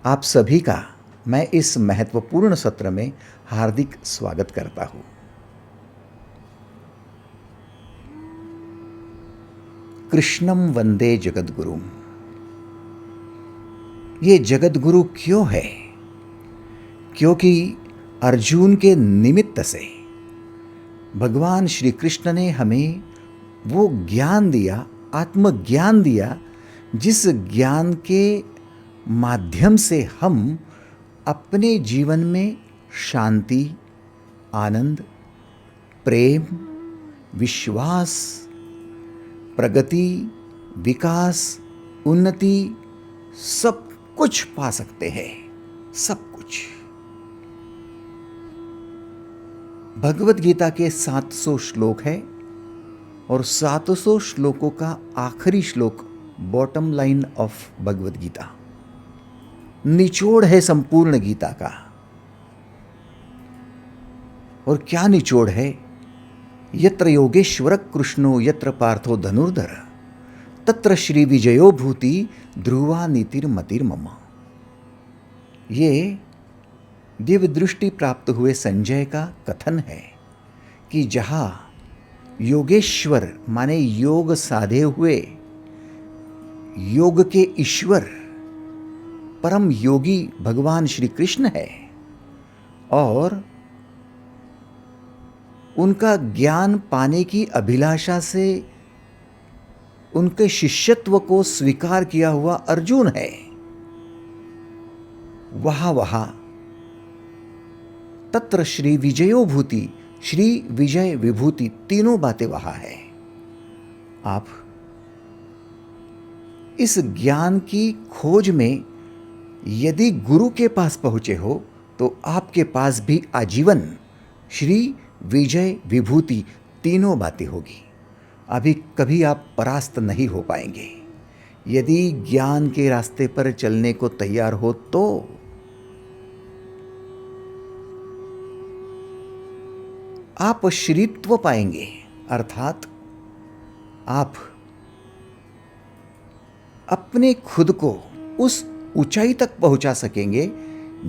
आप सभी का मैं इस महत्वपूर्ण सत्र में हार्दिक स्वागत करता हूँ। कृष्णम वंदे जगद्गुरुम। ये जगद्गुरु क्यों है? क्योंकि अर्जुन के निमित्त से भगवान श्री कृष्ण ने हमें वो ज्ञान दिया, आत्मज्ञान दिया, जिस ज्ञान के माध्यम से हम अपने जीवन में शांति, आनंद, प्रेम, विश्वास, प्रगति, विकास, उन्नति सब कुछ पा सकते हैं। सब कुछ। भगवत गीता के 700 श्लोक है और 700 श्लोकों का आखिरी श्लोक bottom line of Bhagavad Gita, निचोड़ है संपूर्ण गीता का। और क्या निचोड़ है? यत्र योगेश्वर कृष्णो यत्र पार्थो धनुर्धर तत्र श्री विजयो भूति ध्रुवा नीतिर्मतिर्मम। ये दिव्य दृष्टि प्राप्त हुए संजय का कथन है कि जहाँ योगेश्वर माने योग साधे हुए, योग के ईश्वर परम योगी भगवान श्री कृष्ण है और उनका ज्ञान पाने की अभिलाषा से उनके शिष्यत्व को स्वीकार किया हुआ अर्जुन है, वहां तत्र श्री विजयो भूति, श्री विजय विभूति तीनों बातें वहां है। आप इस ज्ञान की खोज में यदि गुरु के पास पहुंचे हो तो आपके पास भी आजीवन श्री विजय विभूति तीनों बातें होगी। अभी कभी आप परास्त नहीं हो पाएंगे। यदि ज्ञान के रास्ते पर चलने को तैयार हो तो आप श्रीत्व पाएंगे, अर्थात आप अपने खुद को उस ऊंचाई तक पहुंचा सकेंगे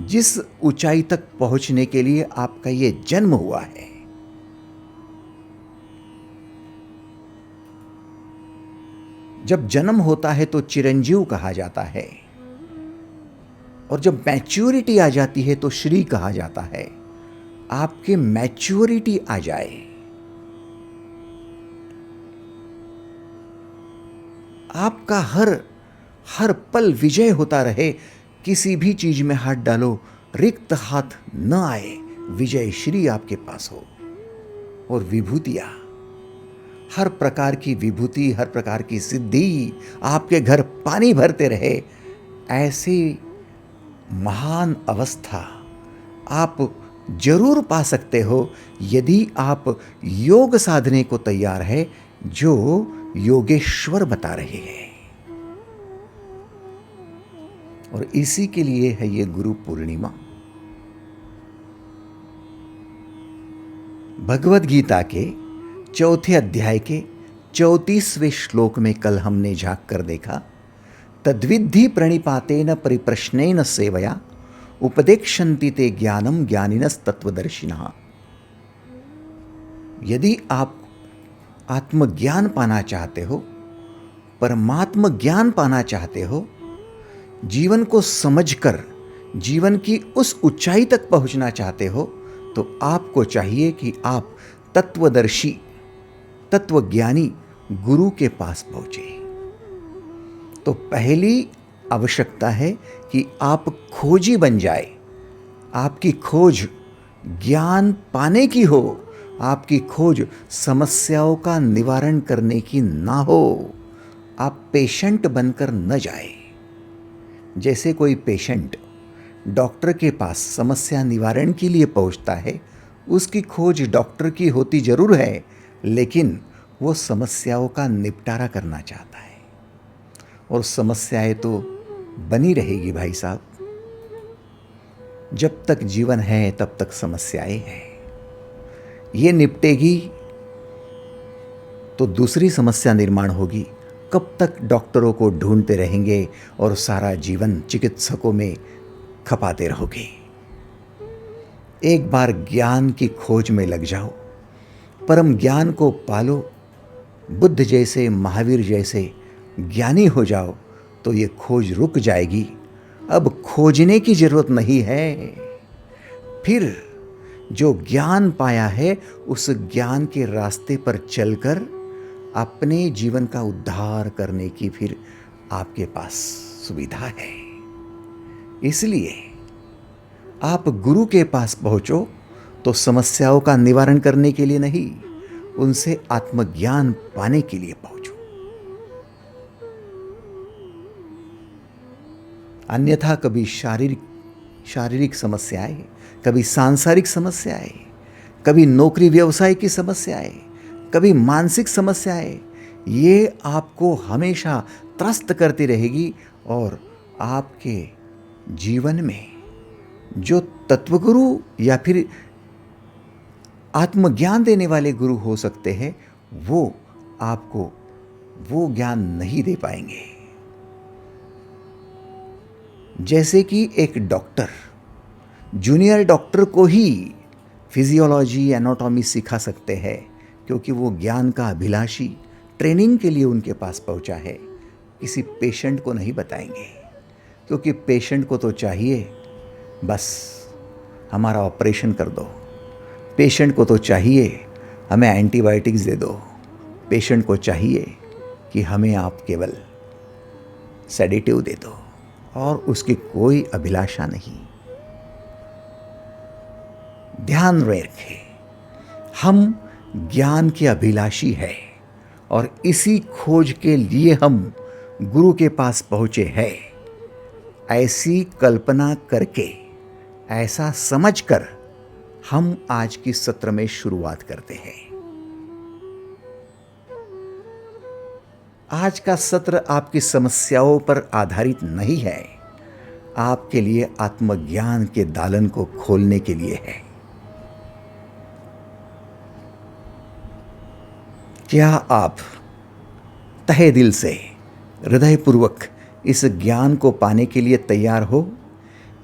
जिस ऊंचाई तक पहुंचने के लिए आपका ये जन्म हुआ है। जब जन्म होता है तो चिरंजीव कहा जाता है और जब मैच्योरिटी आ जाती है तो श्री कहा जाता है। आपके मैच्योरिटी आ जाए, आपका हर पल विजय होता रहे, किसी भी चीज में हाथ डालो रिक्त हाथ न आए, विजय श्री आपके पास हो। और विभूतियां, हर प्रकार की विभूति, हर प्रकार की सिद्धि आपके घर पानी भरते रहे, ऐसी महान अवस्था आप जरूर पा सकते हो यदि आप योग साधने को तैयार है जो योगेश्वर बता रहे हैं। और इसी के लिए है ये गुरु पूर्णिमा। भगवत गीता के चौथे अध्याय के 34वें श्लोक में कल हमने झांक कर देखा, तद्विद्धि प्रणिपातेन परिप्रश्नेन सेवया उपदेक्षन्ति ते ज्ञानम ज्ञानिनस तत्वदर्शिनः। यदि आप आत्मज्ञान पाना चाहते हो, परमात्म ज्ञान पाना चाहते हो, जीवन को समझकर जीवन की उस ऊंचाई तक पहुंचना चाहते हो, तो आपको चाहिए कि आप तत्वदर्शी, तत्वज्ञानी गुरु के पास पहुंचे। तो पहली आवश्यकता है कि आप खोजी बन जाए। आपकी खोज ज्ञान पाने की हो, आपकी खोज समस्याओं का निवारण करने की ना हो। आप पेशेंट बनकर न जाए। जैसे कोई पेशेंट डॉक्टर के पास समस्या निवारण के लिए पहुंचता है, उसकी खोज डॉक्टर की होती जरूर है, लेकिन वो समस्याओं का निपटारा करना चाहता है। और समस्याएं तो बनी रहेगी भाई साहब। जब तक जीवन है तब तक समस्याएं हैं। ये निपटेगी तो दूसरी समस्या निर्माण होगी। कब तक डॉक्टरों को ढूंढते रहेंगे और सारा जीवन चिकित्सकों में खपाते रहोगे। एक बार ज्ञान की खोज में लग जाओ, परम ज्ञान को पालो, बुद्ध जैसे, महावीर जैसे ज्ञानी हो जाओ, तो ये खोज रुक जाएगी। अब खोजने की जरूरत नहीं है। फिर जो ज्ञान पाया है उस ज्ञान के रास्ते पर चलकर अपने जीवन का उद्धार करने की फिर आपके पास सुविधा है। इसलिए आप गुरु के पास पहुंचो तो समस्याओं का निवारण करने के लिए नहीं, उनसे आत्मज्ञान पाने के लिए पहुंचो। अन्यथा कभी शारीरिक समस्याएं, कभी सांसारिक समस्याएं, कभी नौकरी व्यवसाय की समस्याएं, कभी मानसिक समस्याएं, ये आपको हमेशा त्रस्त करती रहेगी और आपके जीवन में जो तत्वगुरु या फिर आत्मज्ञान देने वाले गुरु हो सकते हैं, वो आपको वो ज्ञान नहीं दे पाएंगे। जैसे कि एक डॉक्टर जूनियर डॉक्टर को ही फिजियोलॉजी, एनाटॉमी सिखा सकते हैं, क्योंकि वो ज्ञान का अभिलाषी ट्रेनिंग के लिए उनके पास पहुंचा है। किसी पेशेंट को नहीं बताएंगे, क्योंकि पेशेंट को तो चाहिए बस हमारा ऑपरेशन कर दो, पेशेंट को तो चाहिए हमें एंटीबायोटिक्स दे दो, पेशेंट को चाहिए कि हमें आप केवल सेडेटिव दे दो, और उसकी कोई अभिलाषा नहीं। ध्यान रखें, हम ज्ञान के अभिलाषी हैं और इसी खोज के लिए हम गुरु के पास पहुंचे हैं। ऐसी कल्पना करके, ऐसा समझकर हम आज की सत्र में शुरुआत करते हैं। आज का सत्र आपकी समस्याओं पर आधारित नहीं है, आपके लिए आत्मज्ञान के दालन को खोलने के लिए है। क्या आप तहे दिल से, हृदयपूर्वक इस ज्ञान को पाने के लिए तैयार हो?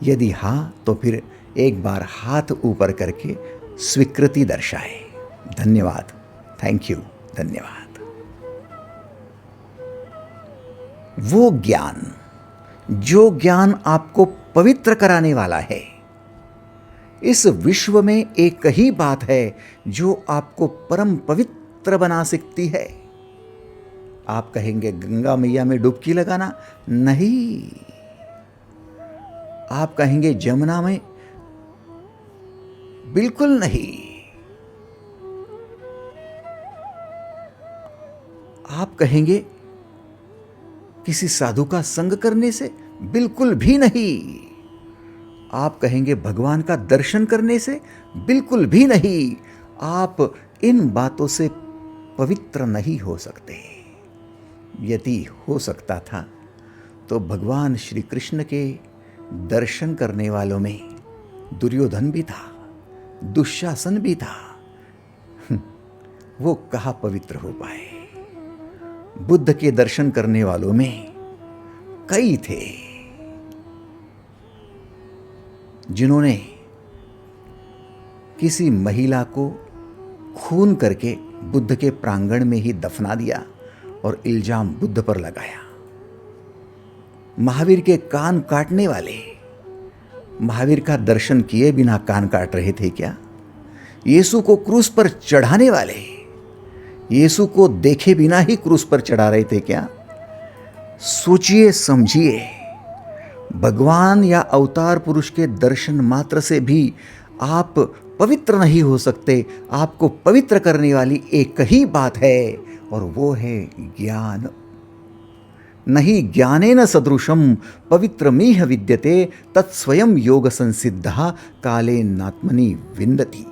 यदि हाँ, तो फिर एक बार हाथ ऊपर करके स्वीकृति दर्शाएं। धन्यवाद, थैंक यू, धन्यवाद। वो ज्ञान, जो ज्ञान आपको पवित्र कराने वाला है। इस विश्व में एक ही बात है जो आपको परम पवित्र बना सकती है। आप कहेंगे गंगा मैया में डुबकी लगाना? नहीं। आप कहेंगे जमुना में? बिल्कुल नहीं। आप कहेंगे किसी साधु का संग करने से? बिल्कुल भी नहीं। आप कहेंगे भगवान का दर्शन करने से? बिल्कुल भी नहीं। आप इन बातों से पवित्र नहीं हो सकते। यदि हो सकता था तो भगवान श्री कृष्ण के दर्शन करने वालों में दुर्योधन भी था, दुशासन भी था। वो कहाँ पवित्र हो पाए? बुद्ध के दर्शन करने वालों में कई थे जिन्होंने किसी महिला को खून करके बुद्ध के प्रांगण में ही दफना दिया और इल्जाम बुद्ध पर लगाया। महावीर के कान काटने वाले महावीर का दर्शन किए बिना कान काट रहे थे क्या? यीशु को क्रूस पर चढ़ाने वाले यीशु को देखे बिना ही क्रूस पर चढ़ा रहे थे क्या? सोचिए, समझिए। भगवान या अवतार पुरुष के दर्शन मात्र से भी आप पवित्र नहीं हो सकते। आपको पवित्र करने वाली एक ही बात है, और वो है ज्ञान। नहीं ज्ञानेन सदृशम पवित्रमिह विद्यते तत्स्वयं योग संसिद्धः कालेनात्मनि विन्दति।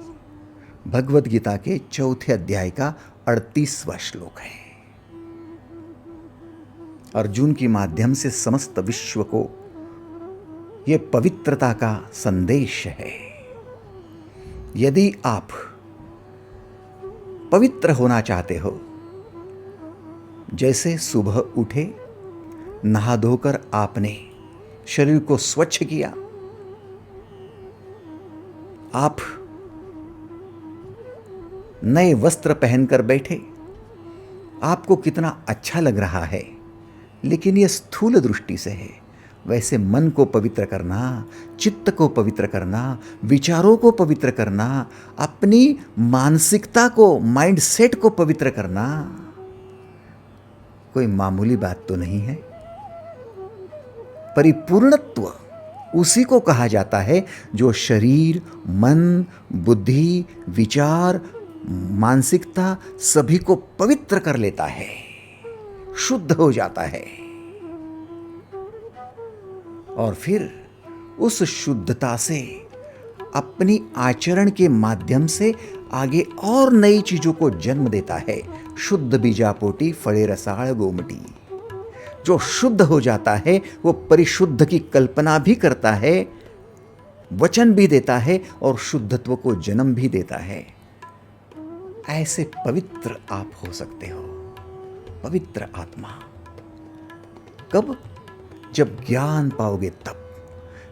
भगवद गीता के 4 अध्याय का 38वां श्लोक है। अर्जुन के माध्यम से समस्त विश्व को ये पवित्रता का संदेश है। यदि आप पवित्र होना चाहते हो, जैसे सुबह उठे, नहा धोकर आपने शरीर को स्वच्छ किया, आप नए वस्त्र पहनकर बैठे, आपको कितना अच्छा लग रहा है, लेकिन यह स्थूल दृष्टि से है। वैसे मन को पवित्र करना, चित्त को पवित्र करना, विचारों को पवित्र करना, अपनी मानसिकता को, माइंड सेट को पवित्र करना कोई मामूली बात तो नहीं है। परिपूर्णत्व उसी को कहा जाता है जो शरीर, मन, बुद्धि, विचार, मानसिकता सभी को पवित्र कर लेता है, शुद्ध हो जाता है और फिर उस शुद्धता से अपनी आचरण के माध्यम से आगे और नई चीजों को जन्म देता है। शुद्ध बीजापोटी फले रसाळ गोमटी। जो शुद्ध हो जाता है वो परिशुद्ध की कल्पना भी करता है, वचन भी देता है और शुद्धत्व को जन्म भी देता है। ऐसे पवित्र आप हो सकते हो, पवित्र आत्मा। कब? जब ज्ञान पाओगे तब।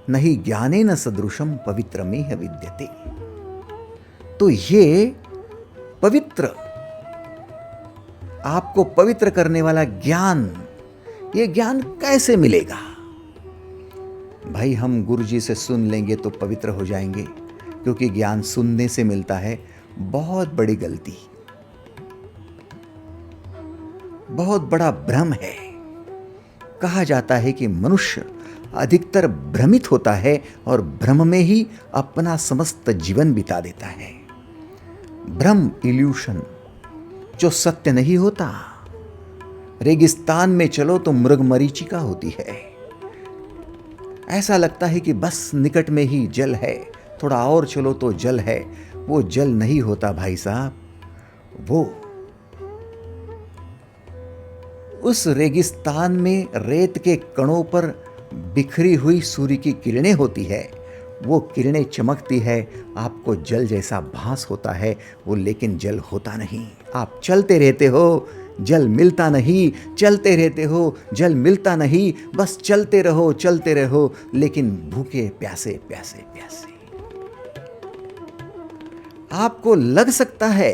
नहीं ज्ञानेन सदृशम पवित्रमेह विद्यते। तो ये पवित्र, आपको पवित्र करने वाला ज्ञान, ये ज्ञान कैसे मिलेगा? भाई हम गुरुजी से सुन लेंगे तो पवित्र हो जाएंगे, क्योंकि ज्ञान सुनने से मिलता है। बहुत बड़ी गलती, बहुत बड़ा भ्रम है। कहा जाता है कि मनुष्य अधिकतर भ्रमित होता है और भ्रम में ही अपना समस्त जीवन बिता देता है। भ्रम, इल्यूशन, जो सत्य नहीं होता। रेगिस्तान में चलो तो मृगमरीचिका होती है। ऐसा लगता है कि बस निकट में ही जल है, थोड़ा और चलो तो जल है। वो जल नहीं होता भाई साहब, वो उस रेगिस्तान में रेत के कणों पर बिखरी हुई सूर्य की किरणें होती है। वो किरणें चमकती है, आपको जल जैसा भास होता है वो, लेकिन जल होता नहीं। आप चलते रहते हो, जल मिलता नहीं, चलते रहते हो, जल मिलता नहीं, बस चलते रहो, लेकिन भूखे प्यासे प्यासे प्यासे। आपको लग सकता है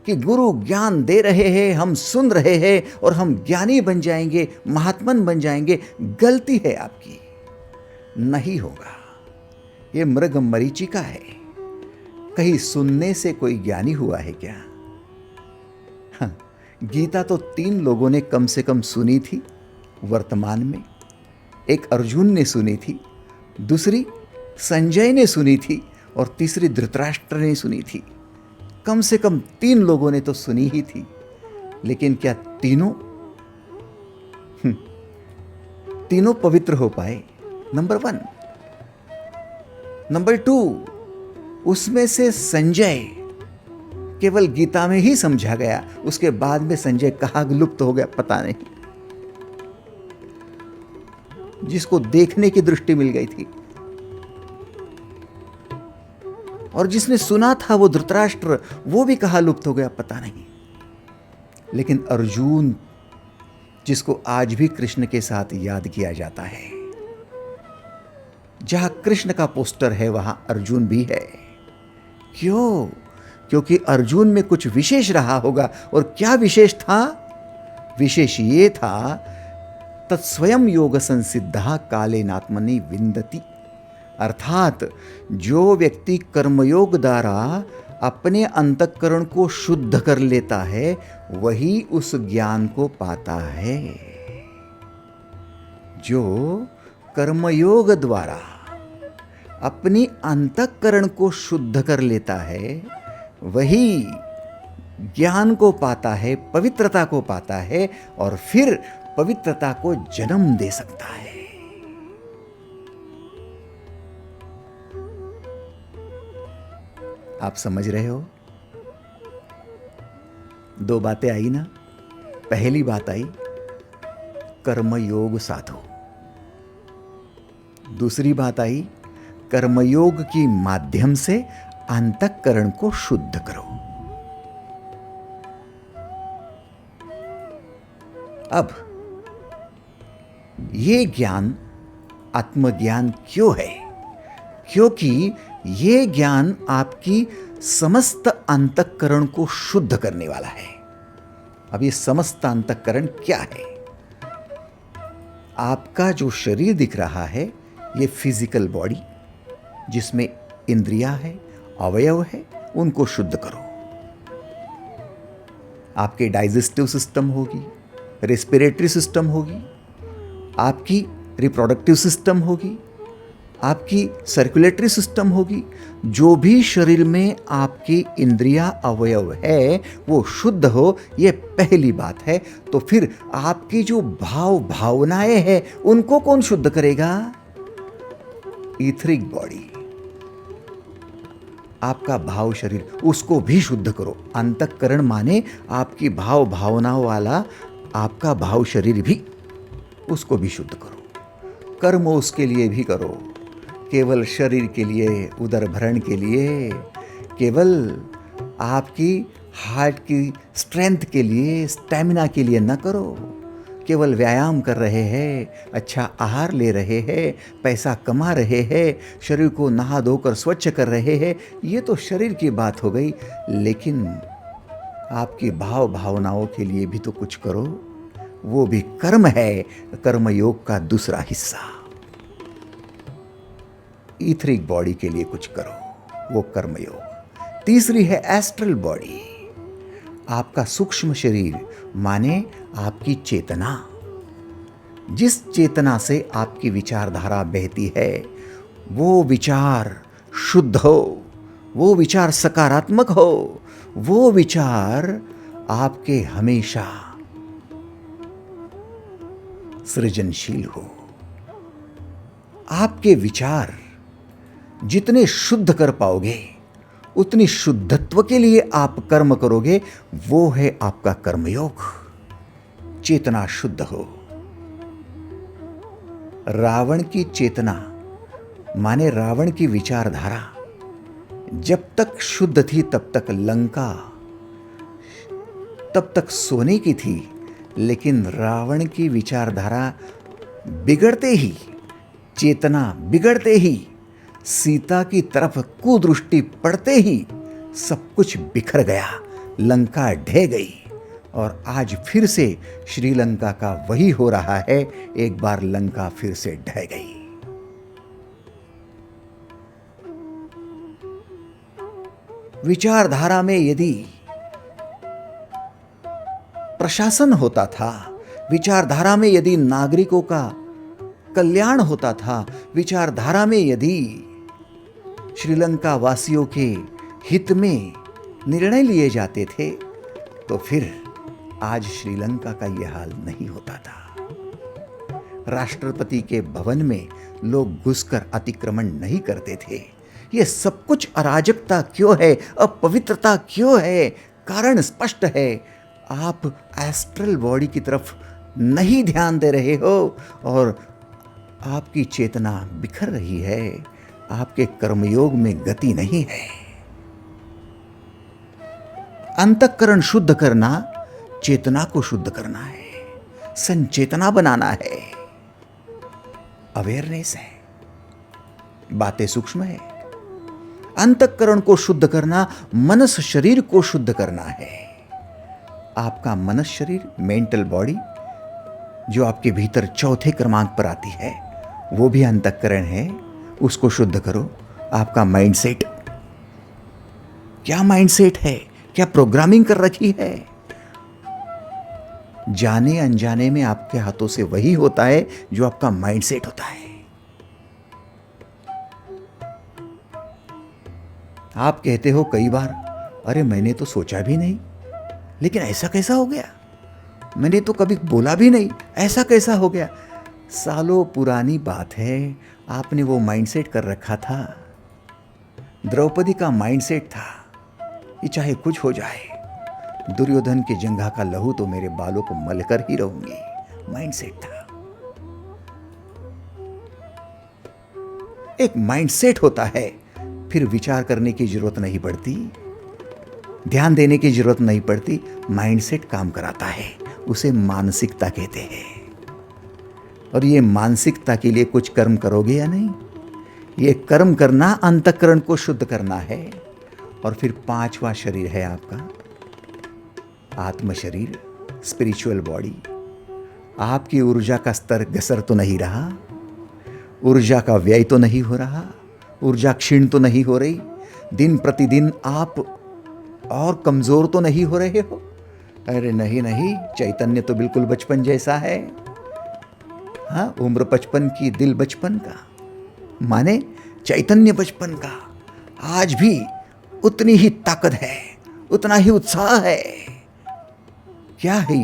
कि गुरु ज्ञान दे रहे हैं, हम सुन रहे हैं और हम ज्ञानी बन जाएंगे, महात्मन बन जाएंगे। गलती है आपकी, नहीं होगा। ये मृग मरीचिका है। कहीं सुनने से कोई ज्ञानी हुआ है क्या? हाँ, गीता तो 3 लोगों ने कम से कम सुनी थी वर्तमान में। एक अर्जुन ने सुनी थी, दूसरी संजय ने सुनी थी और तीसरी धृतराष्ट्र ने सुनी थी। कम से कम 3 लोगों ने तो सुनी ही थी। लेकिन क्या तीनों पवित्र हो पाए? नंबर 1। नंबर 2, उसमें से संजय केवल गीता में ही समझा गया, उसके बाद में संजय कहाँ लुप्त हो गया पता नहीं। जिसको देखने की दृष्टि मिल गई थी और जिसने सुना था वो धृतराष्ट्र, वो भी कहाँ लुप्त हो गया पता नहीं। लेकिन अर्जुन, जिसको आज भी कृष्ण के साथ याद किया जाता है, जहां कृष्ण का पोस्टर है वहां अर्जुन भी है। क्यों? क्योंकि अर्जुन में कुछ विशेष रहा होगा। और क्या विशेष था? विशेष ये था, तत्स्वयं योग संसिद्धा कालेनात्मनि विन्दति। अर्थात जो व्यक्ति कर्मयोग द्वारा अपने अंतःकरण को शुद्ध कर लेता है, वही उस ज्ञान को पाता है। जो कर्मयोग द्वारा अपनी अंतःकरण को शुद्ध कर लेता है, वही ज्ञान को पाता है, पवित्रता को पाता है और फिर पवित्रता को जन्म दे सकता है। आप समझ रहे हो? 2 बातें आई ना। पहली बात आई कर्मयोग साधो, दूसरी बात आई कर्मयोग की माध्यम से अंतःकरण को शुद्ध करो। अब ये ज्ञान आत्मज्ञान क्यों है? क्योंकि ये ज्ञान आपकी समस्त अंतःकरण को शुद्ध करने वाला है। अब ये समस्त अंतःकरण क्या है? आपका जो शरीर दिख रहा है, ये फिजिकल बॉडी, जिसमें इंद्रियां है, अवयव है, उनको शुद्ध करो। आपके डाइजेस्टिव सिस्टम होगी, रेस्पिरेटरी सिस्टम होगी, आपकी रिप्रोडक्टिव सिस्टम होगी, आपकी सर्कुलेटरी सिस्टम होगी। जो भी शरीर में आपकी इंद्रियां अवयव है वो शुद्ध हो, ये पहली बात है। तो फिर आपकी जो भावनाएं हैं उनको कौन शुद्ध करेगा? ईथरिक बॉडी, आपका भाव शरीर, उसको भी शुद्ध करो। अंतःकरण माने आपकी भावनाओं वाला आपका भाव शरीर भी, उसको भी शुद्ध करो। कर्म उसके लिए भी करो, केवल शरीर के लिए, उदर भरण के लिए, केवल आपकी हार्ट की स्ट्रेंथ के लिए, स्टैमिना के लिए न करो। केवल व्यायाम कर रहे हैं, अच्छा आहार ले रहे हैं, पैसा कमा रहे हैं, शरीर को नहा धोकर स्वच्छ कर रहे हैं, ये तो शरीर की बात हो गई। लेकिन आपकी भावनाओं के लिए भी तो कुछ करो, वो भी कर्म है, कर्मयोग का दूसरा हिस्सा। ईथरिक बॉडी के लिए कुछ करो, वो कर्मयोग। तीसरी है एस्ट्रल बॉडी, आपका सूक्ष्म शरीर माने आपकी चेतना। जिस चेतना से आपकी विचारधारा बहती है, वो विचार शुद्ध हो, वो विचार सकारात्मक हो, वो विचार आपके हमेशा सृजनशील हो। आपके विचार जितने शुद्ध कर पाओगे, उतनी शुद्धत्व के लिए आप कर्म करोगे, वो है आपका कर्मयोग। चेतना शुद्ध हो। रावण की चेतना माने रावण की विचारधारा जब तक शुद्ध थी, तब तक लंका, तब तक सोने की थी। लेकिन रावण की विचारधारा बिगड़ते ही, चेतना बिगड़ते ही, सीता की तरफ कुदृष्टि पड़ते ही सब कुछ बिखर गया, लंका ढह गई। और आज फिर से श्रीलंका का वही हो रहा है, एक बार लंका फिर से ढह गई। विचारधारा में यदि प्रशासन होता था, विचारधारा में यदि नागरिकों का कल्याण होता था, विचारधारा में यदि श्रीलंका वासियों के हित में निर्णय लिए जाते थे, तो फिर आज श्रीलंका का यह हाल नहीं होता था। राष्ट्रपति के भवन में लोग घुसकर अतिक्रमण नहीं करते थे। यह सब कुछ अराजकता क्यों है, अपवित्रता क्यों है? कारण स्पष्ट है, आप एस्ट्रल बॉडी की तरफ नहीं ध्यान दे रहे हो और आपकी चेतना बिखर रही है, आपके कर्मयोग में गति नहीं है। अंतःकरण शुद्ध करना चेतना को शुद्ध करना है, संचेतना बनाना है, अवेयरनेस है, बातें सूक्ष्म है। अंतःकरण को शुद्ध करना मनस शरीर को शुद्ध करना है। आपका मनस शरीर, मेंटल बॉडी, जो आपके भीतर चौथे क्रमांक पर आती है, वो भी अंतःकरण है, उसको शुद्ध करो। आपका माइंडसेट, क्या माइंडसेट है, क्या प्रोग्रामिंग कर रखी है? जाने अनजाने में आपके हाथों से वही होता है जो आपका माइंडसेट होता है। आप कहते हो कई बार, अरे मैंने तो सोचा भी नहीं, लेकिन ऐसा कैसा हो गया? मैंने तो कभी बोला भी नहीं, ऐसा कैसा हो गया? सालों पुरानी बात है, आपने वो माइंडसेट कर रखा था। द्रौपदी का माइंडसेट था कि चाहे कुछ हो जाए, दुर्योधन के जंघा का लहू तो मेरे बालों को मलकर ही रहूंगी। माइंडसेट था। एक माइंडसेट होता है, फिर विचार करने की जरूरत नहीं पड़ती, ध्यान देने की जरूरत नहीं पड़ती। माइंडसेट काम कराता है, उसे मानसिकता कहते हैं। और ये मानसिकता के लिए कुछ कर्म करोगे या नहीं? ये कर्म करना अंतःकरण को शुद्ध करना है। और फिर पांचवा शरीर है आपका आत्म शरीर, स्पिरिचुअल बॉडी। आपकी ऊर्जा का स्तर घसर तो नहीं रहा, ऊर्जा का व्यय तो नहीं हो रहा, ऊर्जा क्षीण तो नहीं हो रही, दिन प्रतिदिन आप और कमजोर तो नहीं हो रहे हो। अरे नहीं नहीं, चैतन्य तो बिल्कुल बचपन जैसा है। हाँ, उम्र 55 की, दिल बचपन का, माने चैतन्य बचपन का। आज भी उतनी ही ताकत है, उतना ही उत्साह है। क्या है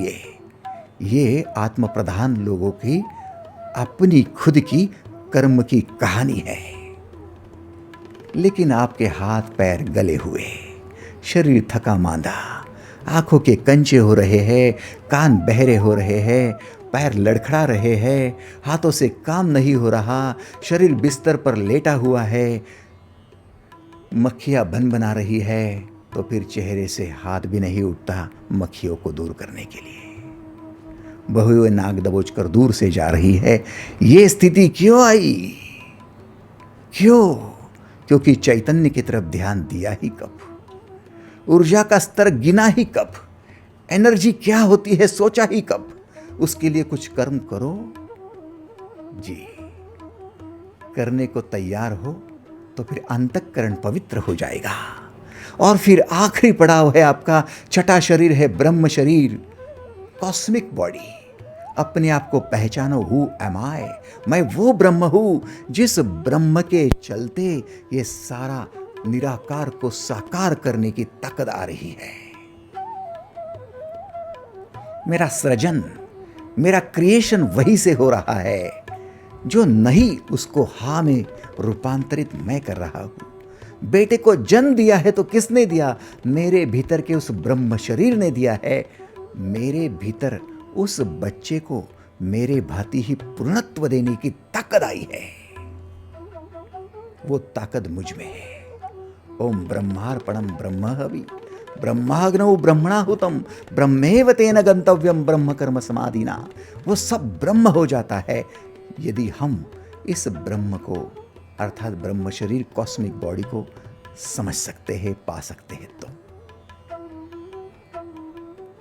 ये आत्म प्रधान लोगों की अपनी खुद की कर्म की कहानी है। लेकिन आपके हाथ पैर गले हुए, शरीर थका मांदा, आंखों के कंचे हो रहे हैं, कान बहरे हो रहे हैं, पैर लड़खड़ा रहे हैं, हाथों से काम नहीं हो रहा, शरीर बिस्तर पर लेटा हुआ है, मक्खियां बन बना रही है, तो फिर चेहरे से हाथ भी नहीं उठता मक्खियों को दूर करने के लिए। बहुएं नाक दबोच कर दूर से जा रही है। ये स्थिति क्यों आई? क्यों? क्योंकि चैतन्य की तरफ ध्यान दिया ही कब, ऊर्जा का स्तर गिना ही कब, एनर्जी क्या होती है सोचा ही कब। उसके लिए कुछ कर्म करो जी, करने को तैयार हो तो फिर अंतःकरण पवित्र हो जाएगा। और फिर आखिरी पड़ाव है आपका छठा शरीर है ब्रह्म शरीर, कॉस्मिक बॉडी। अपने आप को पहचानो, हु एम आई, मैं वो ब्रह्म हूं जिस ब्रह्म के चलते ये सारा निराकार को साकार करने की ताकत आ रही है। मेरा सृजन, मेरा क्रिएशन वही से हो रहा है, जो नहीं उसको हाँ में रूपांतरित मैं कर रहा हूं। बेटे को जन्म दिया है तो किसने दिया? मेरे भीतर के उस ब्रह्म शरीर ने दिया है। मेरे भीतर उस बच्चे को मेरे भांति ही पूर्णत्व देने की ताकत आई है। वो ताकत मुझ में है। ओम ब्रह्मार्पणम ब्रह्म हवि ब्रह्माग्नौ ब्रह्मणाहुतम ब्रह्मेव तेन गंतव्यम ब्रह्म कर्म समाधिना। वो सब ब्रह्म हो जाता है यदि हम इस ब्रह्म को अर्थात ब्रह्म शरीर कॉस्मिक बॉडी को समझ सकते हैं, पा सकते हैं। तो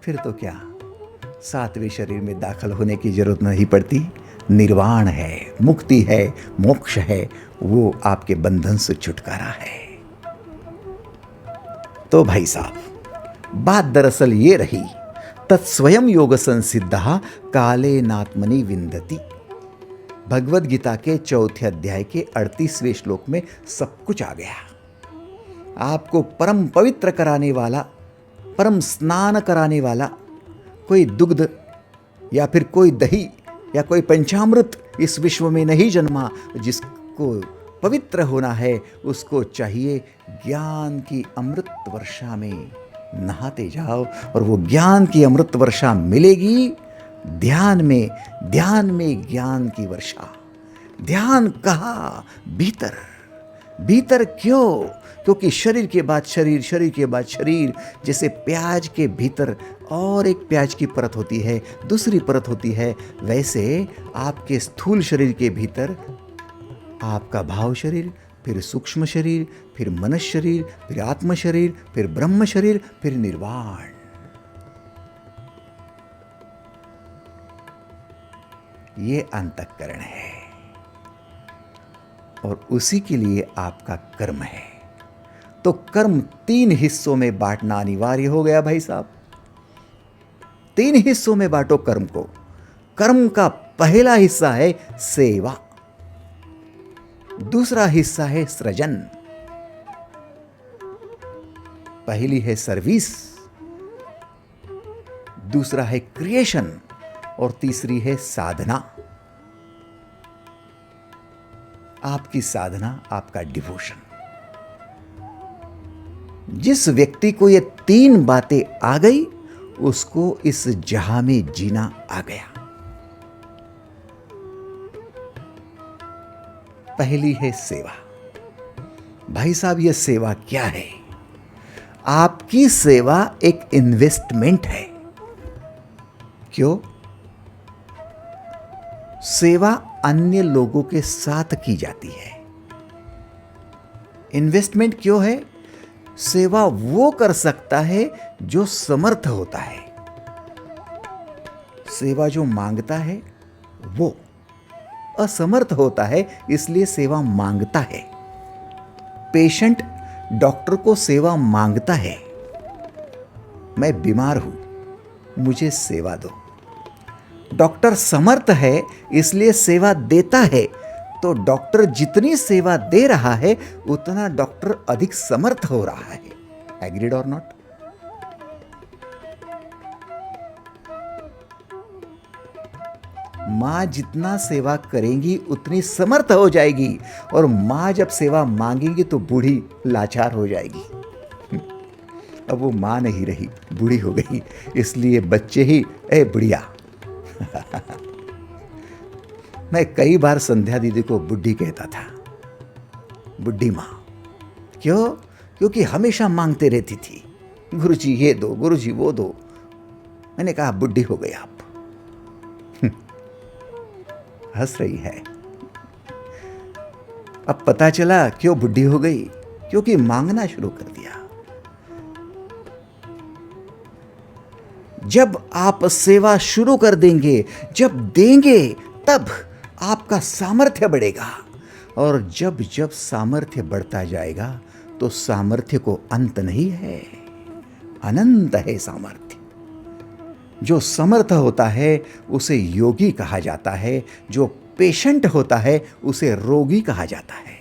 फिर तो क्या सातवें शरीर में दाखिल होने की जरूरत नहीं पड़ती। निर्वाण है, मुक्ति है, मोक्ष है, वो आपके बंधन से छुटकारा है। तो भाई साहब, बात दरअसल ये रही, तत्स्वयं योग संसिद्धा काले नात्मनि विंदति। भगवद गीता के चौथे अध्याय के 38वें श्लोक में सब कुछ आ गया। आपको परम पवित्र कराने वाला, परम स्नान कराने वाला कोई दुग्ध या फिर कोई दही या कोई पंचामृत इस विश्व में नहीं जन्मा। जिसको पवित्र होना है उसको चाहिए ज्ञान की अमृत वर्षा में नहाते जाओ, और वो ज्ञान की अमृत वर्षा मिलेगी ध्यान में। ध्यान में ज्ञान की वर्षा। ध्यान कहाँ? भीतर। भीतर क्यों? क्योंकि शरीर के बाद शरीर, शरीर के बाद शरीर। जैसे प्याज के भीतर और एक प्याज की परत होती है, दूसरी परत होती है, वैसे आपके स्थूल शरीर के भीतर आपका भाव शरीर, फिर सूक्ष्म शरीर, फिर मनस शरीर, फिर आत्म शरीर, फिर ब्रह्म शरीर, फिर निर्वाण। ये अंतःकरण है और उसी के लिए आपका कर्म है। तो कर्म 3 हिस्सों में बांटना अनिवार्य हो गया भाई साहब। 3 हिस्सों में बांटो कर्म को। कर्म का पहला हिस्सा है सेवा, दूसरा हिस्सा है सृजन, पहली है सर्विस, दूसरा है क्रिएशन और तीसरी है साधना। आपकी साधना, आपका डिवोशन। जिस व्यक्ति को ये 3 बातें आ गई उसको इस जहां में जीना आ गया। पहली है सेवा। भाई साहब, यह सेवा क्या है? आपकी सेवा एक इन्वेस्टमेंट है। क्यों? सेवा अन्य लोगों के साथ की जाती है। इन्वेस्टमेंट क्यों है? सेवा वो कर सकता है जो समर्थ होता है। सेवा जो मांगता है वो असमर्थ होता है, इसलिए सेवा मांगता है। पेशेंट डॉक्टर को सेवा मांगता है, मैं बीमार हूं, मुझे सेवा दो। डॉक्टर समर्थ है इसलिए सेवा देता है। तो डॉक्टर जितनी सेवा दे रहा है उतना डॉक्टर अधिक समर्थ हो रहा है। एग्रीड और नॉट? मां जितना सेवा करेंगी उतनी समर्थ हो जाएगी, और मां जब सेवा मांगेगी तो बूढ़ी लाचार हो जाएगी। अब वो मां नहीं रही, बूढ़ी हो गई, इसलिए बच्चे ही ए बुढ़िया। मैं कई बार संध्या दीदी को बुढ़ी कहता था, बुढ़ी मां। क्यों? क्योंकि हमेशा मांगते रहती थी, गुरुजी ये दो, गुरुजी वो दो। मैंने कहा बुढ़ी हो गई आप। हंस रही है। अब पता चला क्यों बुढ़ी हो गई, क्योंकि मांगना शुरू कर दिया। जब आप सेवा शुरू कर देंगे, जब देंगे, तब आपका सामर्थ्य बढ़ेगा, और जब जब सामर्थ्य बढ़ता जाएगा तो सामर्थ्य को अंत नहीं है, अनंत है सामर्थ्य। जो समर्थ होता है उसे योगी कहा जाता है, जो पेशेंट होता है उसे रोगी कहा जाता है।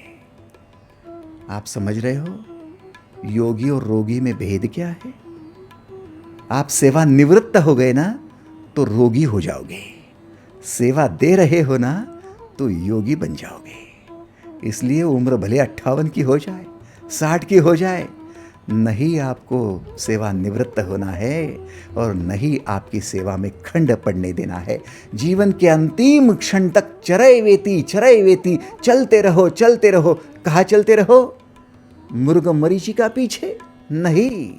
आप समझ रहे हो योगी और रोगी में भेद क्या है? आप सेवा निवृत्त हो गए ना तो रोगी हो जाओगे, सेवा दे रहे हो ना तो योगी बन जाओगे। इसलिए उम्र भले 58 की हो जाए, 60 की हो जाए, नहीं आपको सेवा निवृत्त होना है, और नहीं आपकी सेवा में खंड पड़ने देना है। जीवन के अंतिम क्षण तक चरय वेती चलते रहो, चलते रहो। कहाँ चलते रहो? मृग मरीचिका पीछे नहीं,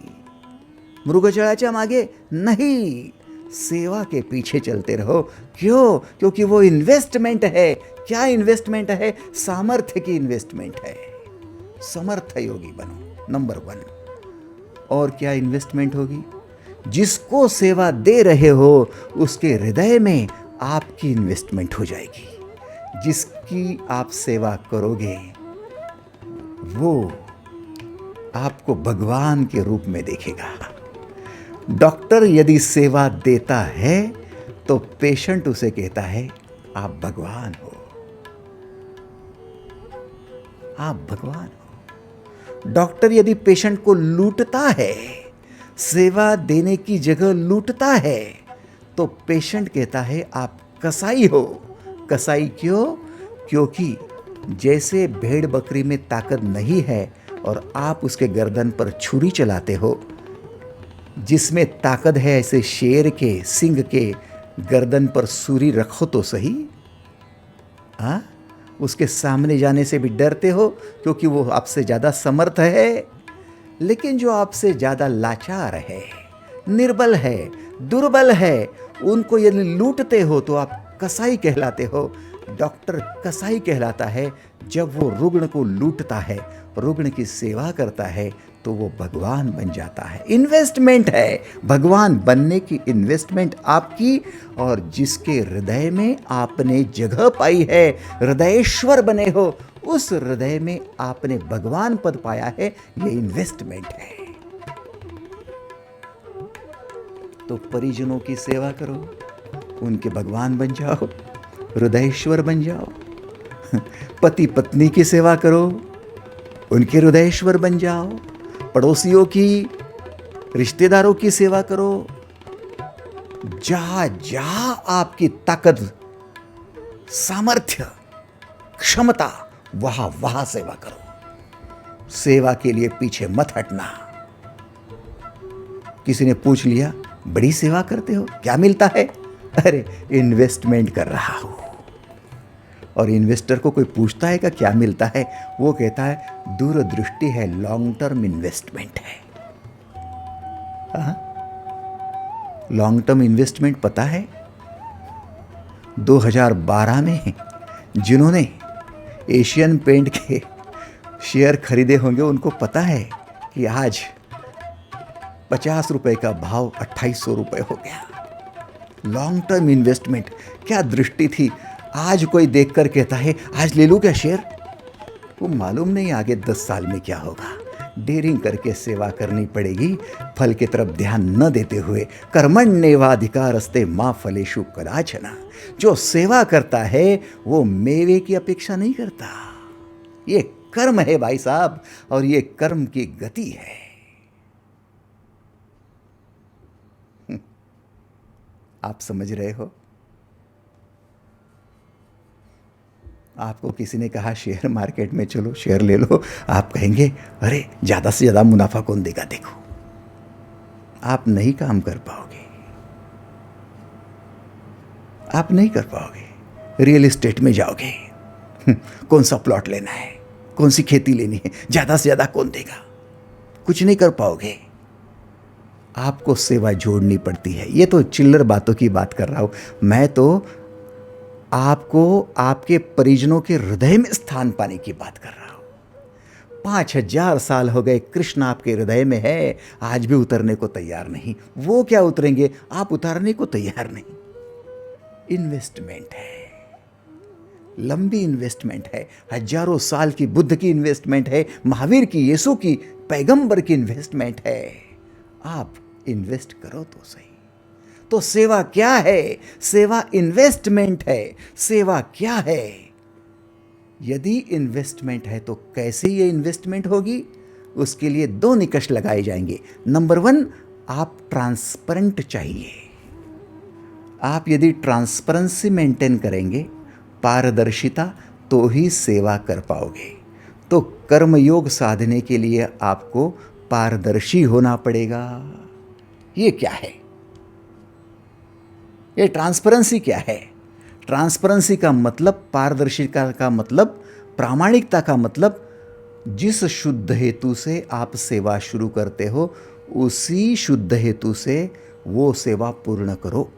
मृगजळाच्या मागे नहीं, सेवा के पीछे चलते रहो। क्यों? क्योंकि वो इन्वेस्टमेंट है। क्या इन्वेस्टमेंट है? सामर्थ्य की इन्वेस्टमेंट है। समर्थ योगी बनो, नंबर 1। और क्या इन्वेस्टमेंट होगी? जिसको सेवा दे रहे हो उसके हृदय में आपकी इन्वेस्टमेंट हो जाएगी। जिसकी आप सेवा करोगे वो आपको भगवान के रूप में देखेगा। डॉक्टर यदि सेवा देता है तो पेशेंट उसे कहता है आप भगवान हो, आप भगवान हो। डॉक्टर यदि पेशेंट को लूटता है, सेवा देने की जगह लूटता है, तो पेशेंट कहता है आप कसाई हो। कसाई क्यों? क्योंकि जैसे भेड़ बकरी में ताकत नहीं है और आप उसके गर्दन पर छुरी चलाते हो, जिसमें ताकत है ऐसे शेर के सिंह के गर्दन पर छुरी रखो तो सही। हाँ, उसके सामने जाने से भी डरते हो क्योंकि वो आपसे ज़्यादा समर्थ है। लेकिन जो आपसे ज़्यादा लाचार है, निर्बल है, दुर्बल है, उनको यदि लूटते हो तो आप कसाई कहलाते हो। डॉक्टर कसाई कहलाता है जब वो रुग्ण को लूटता है, रुग्ण की सेवा करता है, तो वो भगवान बन जाता है। इन्वेस्टमेंट है, भगवान बनने की इन्वेस्टमेंट आपकी। और जिसके हृदय में आपने जगह पाई है, हृदयेश्वर बने हो, उस हृदय में आपने भगवान पद पाया है, ये इन्वेस्टमेंट है। तो परिजनों की सेवा करो, उनके भगवान बन जाओ, हृदयेश्वर बन जाओ। पति पत्नी की सेवा करो, उनके हृदयेश्वर बन जाओ। पड़ोसियों की, रिश्तेदारों की सेवा करो। जहां जहां आपकी ताकत, सामर्थ्य, क्षमता, वहां वहां सेवा करो। सेवा के लिए पीछे मत हटना। किसी ने पूछ लिया बड़ी सेवा करते हो, क्या मिलता है? अरे इन्वेस्टमेंट कर रहा हूं। और इन्वेस्टर को कोई पूछता है कि क्या मिलता है? वो कहता है दूरदृष्टि है, लॉन्ग टर्म इन्वेस्टमेंट है। लॉन्ग टर्म इन्वेस्टमेंट पता है 2012 में जिन्होंने एशियन पेंट के शेयर खरीदे होंगे, उनको पता है कि आज 50 रुपए का भाव 2800 रुपए हो गया। लॉन्ग टर्म इन्वेस्टमेंट, क्या दृष्टि थी। आज कोई देखकर कहता है आज ले लूं क्या शेयर, वो मालूम नहीं आगे 10 साल में क्या होगा। डेयरिंग करके सेवा करनी पड़ेगी, फल की तरफ ध्यान न देते हुए। कर्मण्येवाधिकारस्ते मा फलेषु कदाचन। जो सेवा करता है वो मेवे की अपेक्षा नहीं करता। ये कर्म है भाई साहब, और ये कर्म की गति है। आप समझ रहे हो? आपको किसी ने कहा शेयर मार्केट में चलो शेयर ले लो, आप कहेंगे अरे ज़्यादा से ज़्यादा मुनाफा कौन देगा। देखो, आप नहीं काम कर पाओगे, आप नहीं कर पाओगे। रियल एस्टेट में जाओगे, कौन सा प्लॉट लेना है, कौन सी खेती लेनी है, ज़्यादा से ज़्यादा कौन देगा, कुछ नहीं कर पाओगे। आपको सेवा जोड़नी पड़ती है। ये तो चिल्लर बातों की बात कर रहा हूँ मैं, तो आपको आपके परिजनों के हृदय में स्थान पाने की बात कर रहा हूं। 5000 साल हो गए, कृष्ण आपके हृदय में है, आज भी उतरने को तैयार नहीं। वो क्या उतरेंगे, आप उतारने को तैयार नहीं। इन्वेस्टमेंट है, लंबी इन्वेस्टमेंट है, हजारों साल की बुद्ध की इन्वेस्टमेंट है, महावीर की, यीशु की, पैगंबर की इन्वेस्टमेंट है। आप इन्वेस्ट करो तो सही। तो सेवा क्या है? सेवा इन्वेस्टमेंट है। सेवा क्या है? यदि इन्वेस्टमेंट है तो कैसे ये इन्वेस्टमेंट होगी? उसके लिए 2 निकष लगाए जाएंगे। नंबर 1, आप ट्रांसपेरेंट चाहिए। आप यदि ट्रांसपेरेंसी मेंटेन करेंगे, पारदर्शिता, तो ही सेवा कर पाओगे। तो कर्मयोग साधने के लिए आपको पारदर्शी होना पड़ेगा। ये क्या है? ये ट्रांसपेरेंसी क्या है? ट्रांसपेरेंसी का मतलब, पारदर्शिता का मतलब, प्रामाणिकता का मतलब, जिस शुद्ध हेतु से आप सेवा शुरू करते हो उसी शुद्ध हेतु से वो सेवा पूर्ण करो।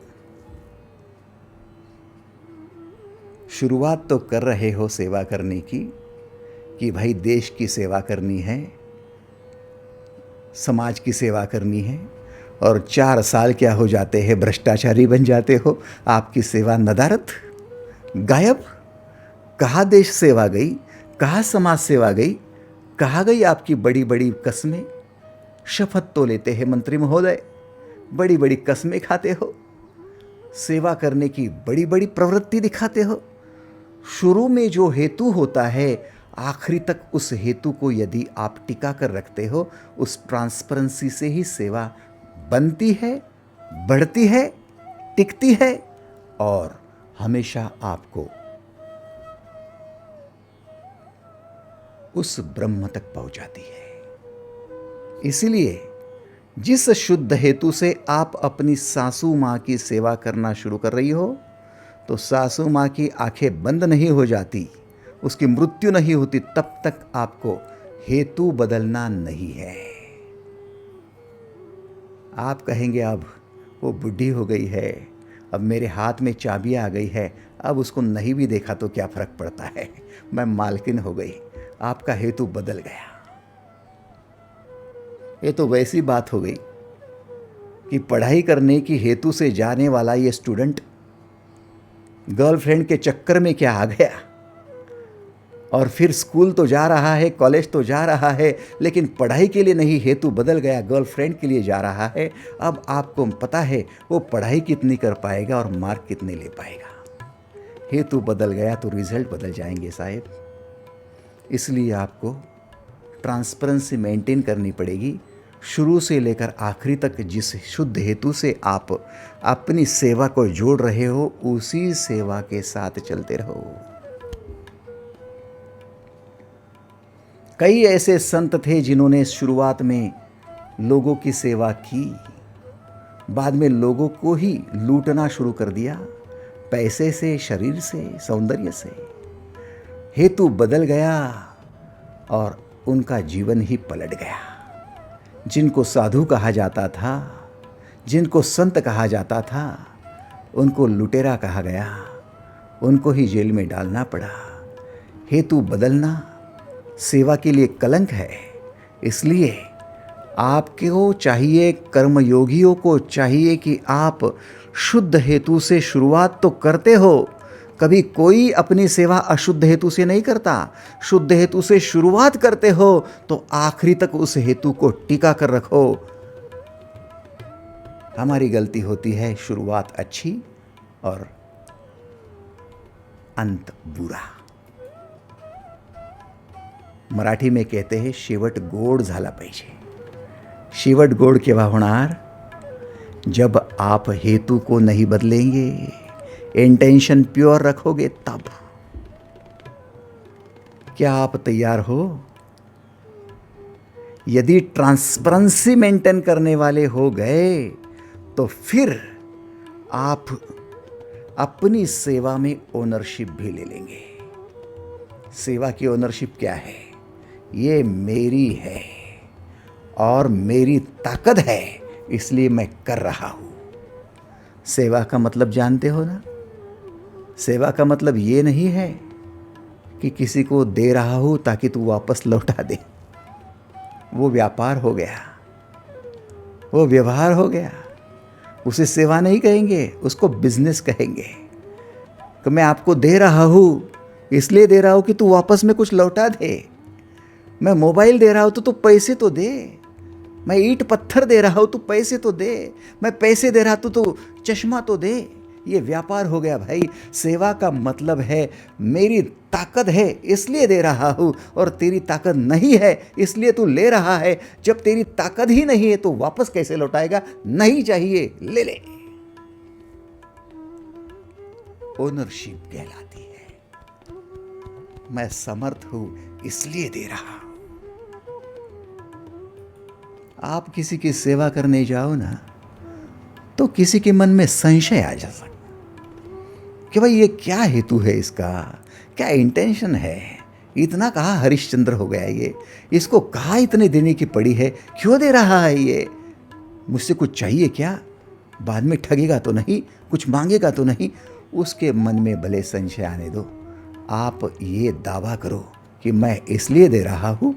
शुरुआत तो कर रहे हो सेवा करने की, कि भाई देश की सेवा करनी है, समाज की सेवा करनी है, और 4 साल क्या हो जाते हैं, भ्रष्टाचारी बन जाते हो। आपकी सेवा नदारत, गायब। कहाँ देश सेवा गई, कहाँ समाज सेवा गई, कहाँ गई आपकी बड़ी बड़ी कस्में? शपथ तो लेते हैं मंत्री महोदय, बड़ी बड़ी कस्में खाते हो, सेवा करने की बड़ी बड़ी प्रवृत्ति दिखाते हो। शुरू में जो हेतु होता है, आखिरी तक उस हेतु को यदि आप टिका कर रखते हो, उस ट्रांसपेरेंसी से ही सेवा बनती है, बढ़ती है, टिकती है, और हमेशा आपको उस ब्रह्म तक पहुंचाती है। इसलिए जिस शुद्ध हेतु से आप अपनी सासू माँ की सेवा करना शुरू कर रही हो, तो सासू माँ की आंखें बंद नहीं हो जाती, उसकी मृत्यु नहीं होती, तब तक आपको हेतु बदलना नहीं है। आप कहेंगे अब वो बुढ़ी हो गई है, अब मेरे हाथ में चाबी आ गई है, अब उसको नहीं भी देखा तो क्या फर्क पड़ता है, मैं मालकिन हो गई। आपका हेतु बदल गया। ये तो वैसी बात हो गई कि पढ़ाई करने की हेतु से जाने वाला ये स्टूडेंट गर्लफ्रेंड के चक्कर में क्या आ गया, और फिर स्कूल तो जा रहा है, कॉलेज तो जा रहा है, लेकिन पढ़ाई के लिए नहीं, हेतु बदल गया, गर्लफ्रेंड के लिए जा रहा है। अब आपको पता है वो पढ़ाई कितनी कर पाएगा और मार्क कितने ले पाएगा। हेतु बदल गया तो रिजल्ट बदल जाएंगे साहब। इसलिए आपको ट्रांसपेरेंसी मेंटेन करनी पड़ेगी। शुरू से लेकर आखिरी तक जिस शुद्ध हेतु से आप अपनी सेवा को जोड़ रहे हो, उसी सेवा के साथ चलते रहो। कई ऐसे संत थे जिन्होंने शुरुआत में लोगों की सेवा की, बाद में लोगों को ही लूटना शुरू कर दिया, पैसे से, शरीर से, सौंदर्य से। हेतु बदल गया और उनका जीवन ही पलट गया। जिनको साधु कहा जाता था, जिनको संत कहा जाता था, उनको लुटेरा कहा गया, उनको ही जेल में डालना पड़ा। हेतु बदलना सेवा के लिए कलंक है। इसलिए आपको चाहिए, कर्मयोगियों को चाहिए कि आप शुद्ध हेतु से शुरुआत तो करते हो। कभी कोई अपनी सेवा अशुद्ध हेतु से नहीं करता। शुद्ध हेतु से शुरुआत करते हो तो आखिरी तक उस हेतु को टिका कर रखो। हमारी गलती होती है शुरुआत अच्छी और अंत बुरा। मराठी में कहते हैं शेवट गोड झाला पाहिजे। शेवट गोड केव्हा होणार? जब आप हेतु को नहीं बदलेंगे, इंटेंशन प्योर रखोगे तब। क्या आप तैयार हो? यदि ट्रांसपेरेंसी मेंटेन करने वाले हो गए तो फिर आप अपनी सेवा में ओनरशिप भी ले लेंगे। सेवा की ओनरशिप क्या है? ये मेरी है और मेरी ताकत है, इसलिए मैं कर रहा हूं। सेवा का मतलब जानते हो ना? सेवा का मतलब ये नहीं है कि किसी को दे रहा हूं ताकि तू वापस लौटा दे। वो व्यापार हो गया, वो व्यवहार हो गया। उसे सेवा नहीं कहेंगे, उसको बिजनेस कहेंगे। तो मैं आपको दे रहा हूं, इसलिए दे रहा हूं कि तू वापस में कुछ लौटा दे। मैं मोबाइल दे रहा हूं तो तू पैसे तो दे। मैं ईंट पत्थर दे रहा हूं तो पैसे तो दे। मैं पैसे दे रहा तो चश्मा तो दे। ये व्यापार हो गया भाई। सेवा का मतलब है मेरी ताकत है इसलिए दे रहा हूं, और तेरी ताकत नहीं है इसलिए तू ले रहा है। जब तेरी ताकत ही नहीं है तो वापस कैसे लौटाएगा? नहीं चाहिए, ले ले। ओनरशिप कहलाती है। मैं समर्थ हूं इसलिए दे रहा हूं। आप किसी की सेवा करने जाओ ना तो किसी के मन में संशय आ जा सकता कि भाई ये क्या हेतु है इसका, क्या इंटेंशन है। इतना कहाँ हरिश्चंद्र हो गया ये, इसको कहाँ इतने देने की पड़ी है, क्यों दे रहा है ये, मुझसे कुछ चाहिए क्या, बाद में ठगेगा तो नहीं, कुछ मांगेगा तो नहीं। उसके मन में भले संशय आने दो। आप ये दावा करो कि मैं इसलिए दे रहा हूँ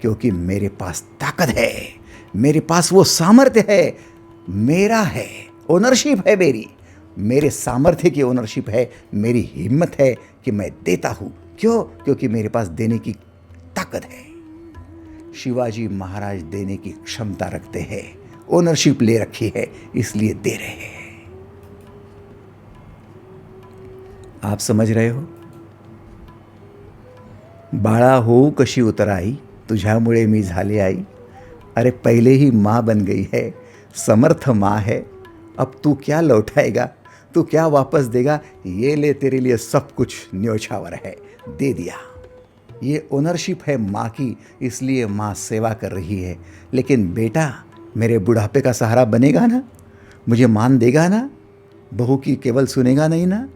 क्योंकि मेरे पास ताकत है, मेरे पास वो सामर्थ्य है, मेरा है, ओनरशिप है मेरी, मेरे सामर्थ्य की ओनरशिप है, मेरी हिम्मत है कि मैं देता हूँ। क्यों? क्योंकि मेरे पास देने की ताकत है। शिवाजी महाराज देने की क्षमता रखते हैं, ओनरशिप ले रखी है, इसलिए दे रहे हैं। आप समझ रहे हो? बाळा होऊ कशी उतराई, तुझ्यामुळे मी झाली आई। अरे पहले ही माँ बन गई है, समर्थ माँ है। अब तू क्या लौटाएगा, तू क्या वापस देगा? ये ले, तेरे लिए सब कुछ न्योछावर है, दे दिया। ये ओनरशिप है माँ की, इसलिए माँ सेवा कर रही है। लेकिन बेटा मेरे बुढ़ापे का सहारा बनेगा ना, मुझे मान देगा ना, बहू की केवल सुनेगा नहीं ना,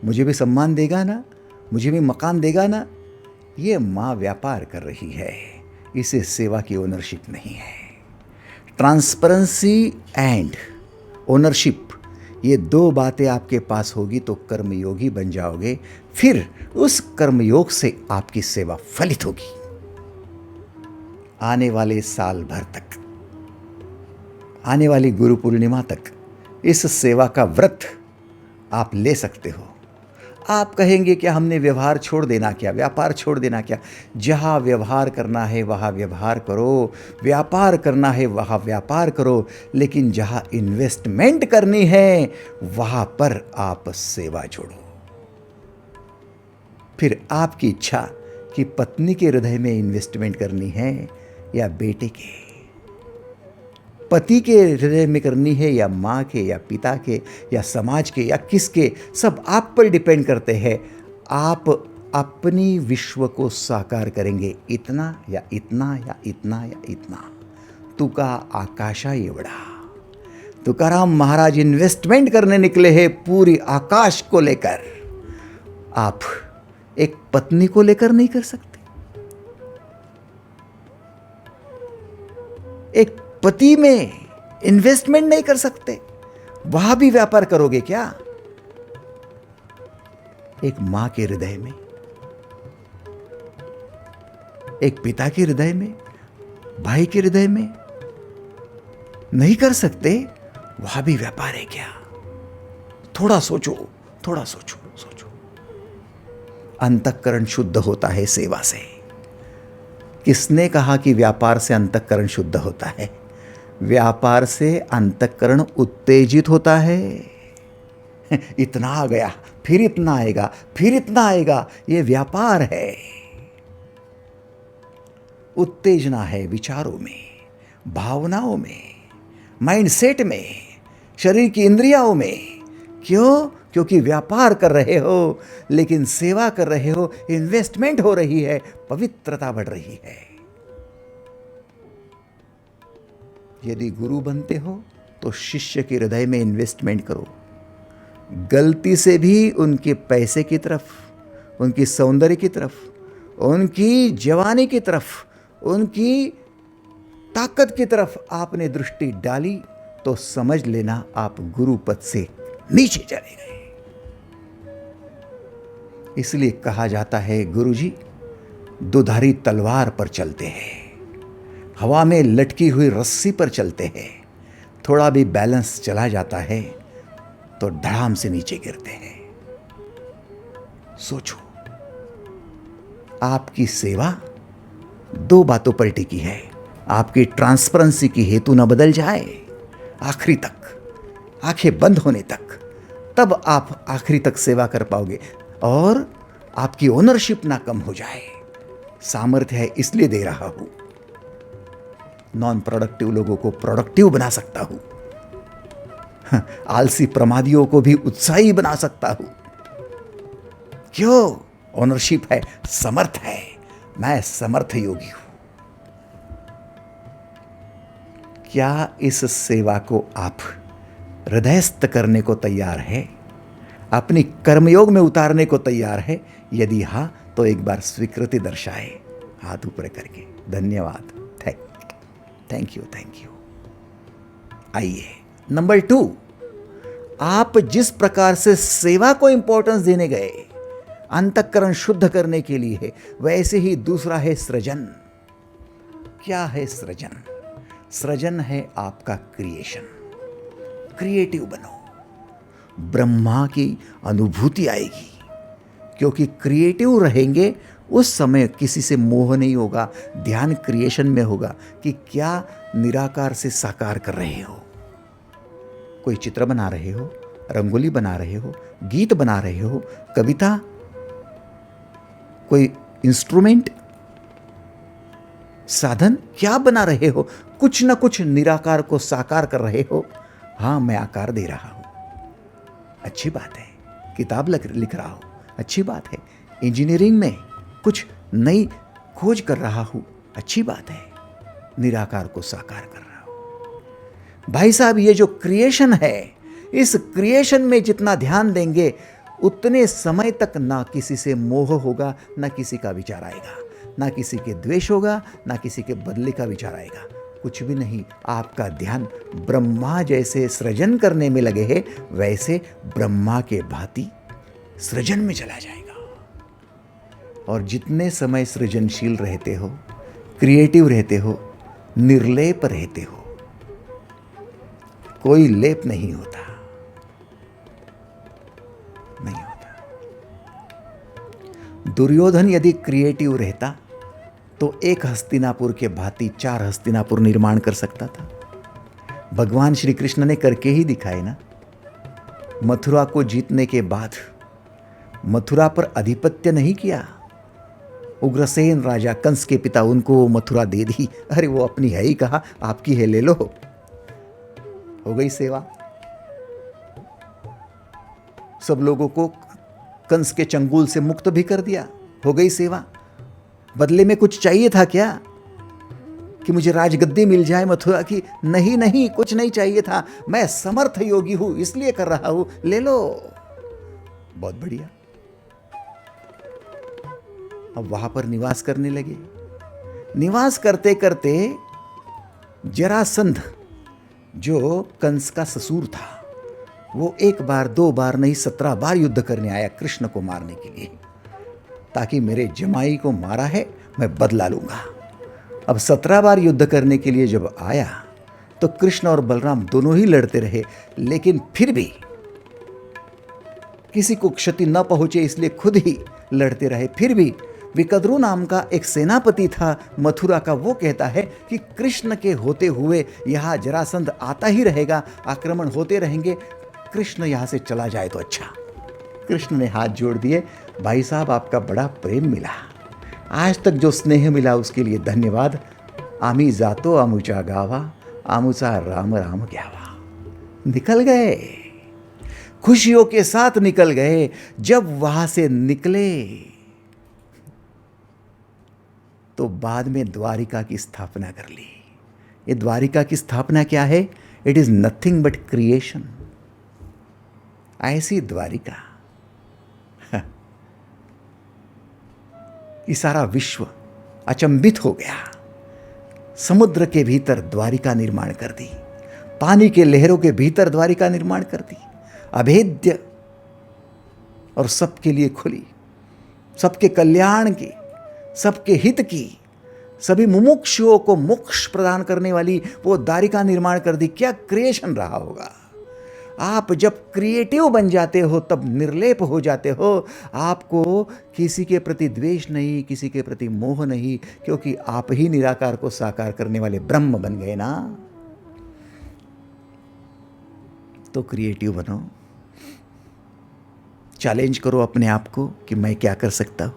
मुझे भी सम्मान देगा ना, मुझे भी मकान देगा ना। ये माँ व्यापार कर रही है, इसे सेवा की ओनरशिप नहीं है। ट्रांसपेरेंसी एंड ओनरशिप, ये दो बातें आपके पास होगी तो कर्मयोगी बन जाओगे। फिर उस कर्मयोग से आपकी सेवा फलित होगी। आने वाले साल भर तक, आने वाली गुरु पूर्णिमा तक इस सेवा का व्रत आप ले सकते हो। आप कहेंगे कि हमने व्यवहार छोड़ देना क्या, व्यापार छोड़ देना क्या? जहाँ व्यवहार करना है वहाँ व्यवहार करो, व्यापार करना है वहाँ व्यापार करो, लेकिन जहाँ इन्वेस्टमेंट करनी है वहाँ पर आप सेवा जोड़ो। फिर आपकी इच्छा कि पत्नी के हृदय में इन्वेस्टमेंट करनी है या बेटे के, पति के हृदय में करनी है या माँ के या पिता के या समाज के या किसके, सब आप पर डिपेंड करते हैं। आप अपनी विश्व को साकार करेंगे, इतना या इतना या इतना या इतना। तुका आकाशा एवढा। तुकाराम महाराज इन्वेस्टमेंट करने निकले हैं पूरी आकाश को लेकर। आप एक पत्नी को लेकर नहीं कर सकते, एक पति में इन्वेस्टमेंट नहीं कर सकते, वहां भी व्यापार करोगे क्या? एक मां के हृदय में एक पिता के हृदय में, भाई के हृदय में नहीं कर सकते, वहां भी व्यापार है क्या? थोड़ा सोचो, थोड़ा सोचो। अंतःकरण शुद्ध होता है सेवा से। किसने कहा कि व्यापार से अंतःकरण शुद्ध होता है? व्यापार से अंतःकरण उत्तेजित होता है। इतना आ गया, फिर इतना आएगा, फिर इतना आएगा, ये व्यापार है। उत्तेजना है विचारों में, भावनाओं में, माइंडसेट में, शरीर की इंद्रियों में। क्यों? क्योंकि व्यापार कर रहे हो, लेकिन सेवा कर रहे हो, इन्वेस्टमेंट हो रही है, पवित्रता बढ़ रही है। यदि गुरु बनते हो तो शिष्य के हृदय में इन्वेस्टमेंट करो। गलती से भी उनके पैसे की तरफ, उनकी सौंदर्य की तरफ, उनकी जवानी की तरफ, उनकी ताकत की तरफ आपने दृष्टि डाली तो समझ लेना आप गुरु पद से नीचे चले गए। इसलिए कहा जाता है गुरुजी दुधारी तलवार पर चलते हैं, हवा में लटकी हुई रस्सी पर चलते हैं। थोड़ा भी बैलेंस चला जाता है तो धड़ाम से नीचे गिरते हैं। सोचो, आपकी सेवा दो बातों पर टिकी है। आपकी ट्रांसपेरेंसी की हेतु न बदल जाए आखिरी तक, आंखें बंद होने तक, तब आप आखिरी तक सेवा कर पाओगे। और आपकी ओनरशिप ना कम हो जाए। सामर्थ्य है इसलिए दे रहा हूं, नॉन प्रोडक्टिव लोगों को प्रोडक्टिव बना सकता हूं, आलसी प्रमादियों को भी उत्साही बना सकता हूं। क्यों? ओनरशिप है, समर्थ है। मैं समर्थ योगी हूं। क्या इस सेवा को आप हृदयस्थ करने को तैयार है? अपनी कर्मयोग में उतारने को तैयार है? यदि हां तो एक बार स्वीकृति दर्शाए हाथ ऊपर करके। धन्यवाद, थैंक यू। आइए नंबर 2, आप जिस प्रकार से सेवा को इंपॉर्टेंस देने गए अंतःकरण शुद्ध करने के लिए है, वैसे ही दूसरा है सृजन। क्या है सृजन? सृजन है आपका क्रिएशन। क्रिएटिव बनो, ब्रह्मा की अनुभूति आएगी। क्योंकि क्रिएटिव रहेंगे उस समय किसी से मोह नहीं होगा। ध्यान क्रिएशन में होगा कि क्या निराकार से साकार कर रहे हो। कोई चित्र बना रहे हो, रंगोली बना रहे हो, गीत बना रहे हो, कविता, कोई इंस्ट्रूमेंट, साधन, क्या बना रहे हो? कुछ ना कुछ निराकार को साकार कर रहे हो। हाँ, मैं आकार दे रहा हूं, अच्छी बात है। किताब लिख रहा हूं, अच्छी बात है। इंजीनियरिंग में कुछ नई खोज कर रहा हूं, अच्छी बात है। निराकार को साकार कर रहा हूं। भाई साहब, ये जो क्रिएशन है, इस क्रिएशन में जितना ध्यान देंगे उतने समय तक ना किसी से मोह होगा, ना किसी का विचार आएगा, ना किसी के द्वेष होगा, ना किसी के बदले का विचार आएगा। कुछ भी नहीं। आपका ध्यान ब्रह्मा जैसे सृजन करने में लगे है, वैसे ब्रह्मा के भांति सृजन में चला जाएगा। और जितने समय सृजनशील रहते हो, क्रिएटिव रहते हो, निर्लेप रहते हो, कोई लेप नहीं होता, नहीं होता। दुर्योधन यदि क्रिएटिव रहता तो एक हस्तिनापुर के भांति 4 हस्तिनापुर निर्माण कर सकता था। भगवान श्री कृष्ण ने करके ही दिखाए ना। मथुरा को जीतने के बाद मथुरा पर अधिपत्य नहीं किया। उग्रसेन राजा कंस के पिता, उनको मथुरा दे दी। अरे वो अपनी है ही कहा, आपकी है ले लो। हो गई सेवा। सब लोगों को कंस के चंगुल से मुक्त भी कर दिया, हो गई सेवा। बदले में कुछ चाहिए था क्या कि मुझे राजगद्दी मिल जाए मथुरा की? नहीं नहीं, कुछ नहीं चाहिए था। मैं समर्थ योगी हूं इसलिए कर रहा हूं, ले लो। बहुत बढ़िया। अब वहां पर निवास करने लगे। निवास करते करते जरासंध जो कंस का ससुर था, वो 1 बार 2 बार नहीं 17 बार युद्ध करने आया कृष्ण को मारने के लिए। ताकि मेरे जमाई को मारा है, मैं बदला लूँगा। अब 17 बार युद्ध करने के लिए जब आया तो कृष्ण और बलराम दोनों ही लड़ते रहे, लेकिन फिर भी किसी को क्षति न पहुंचे इसलिए खुद ही लड़ते रहे। फिर भी विकद्रू नाम का एक सेनापति था मथुरा का, वो कहता है कि कृष्ण के होते हुए यहाँ जरासंध आता ही रहेगा, आक्रमण होते रहेंगे, कृष्ण यहाँ से चला जाए तो अच्छा। कृष्ण ने हाथ जोड़ दिए, भाई साहब आपका बड़ा प्रेम मिला, आज तक जो स्नेह मिला उसके लिए धन्यवाद। आमी जातो आमुचा गावा, आमुचा राम राम ग्यावा। निकल गए, खुशियों के साथ निकल गए। जब वहां से निकले तो बाद में द्वारिका की स्थापना कर ली। ये द्वारिका की स्थापना क्या है? It is nothing but creation. ऐसी द्वारिका ये सारा विश्व अचंभित हो गया। समुद्र के भीतर द्वारिका निर्माण कर दी, पानी के लहरों के भीतर द्वारिका निर्माण कर दी, अभेद्य और सबके लिए खुली, सबके कल्याण की, सबके हित की, सभी मुमुक्षुओं को मोक्ष प्रदान करने वाली वो द्वारिका निर्माण कर दी। क्या क्रिएशन रहा होगा। आप जब क्रिएटिव बन जाते हो तब निर्लेप हो जाते हो। आपको किसी के प्रति द्वेष नहीं, किसी के प्रति मोह नहीं, क्योंकि आप ही निराकार को साकार करने वाले ब्रह्म बन गए ना। तो क्रिएटिव बनो, चैलेंज करो अपने आप को कि मैं क्या कर सकता हूं।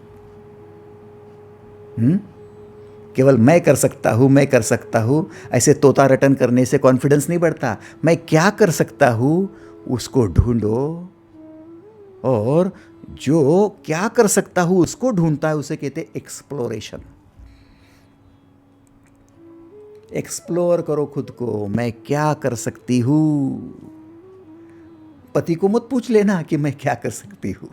केवल मैं कर सकता हूं, मैं कर सकता हूं, ऐसे तोता रटन करने से कॉन्फिडेंस नहीं बढ़ता। मैं क्या कर सकता हूं उसको ढूंढो, और जो क्या कर सकता हूं उसको ढूंढता है उसे कहते एक्सप्लोरेशन। एक्सप्लोर करो खुद को, मैं क्या कर सकती हूं। पति को मत पूछ लेना कि मैं क्या कर सकती हूं।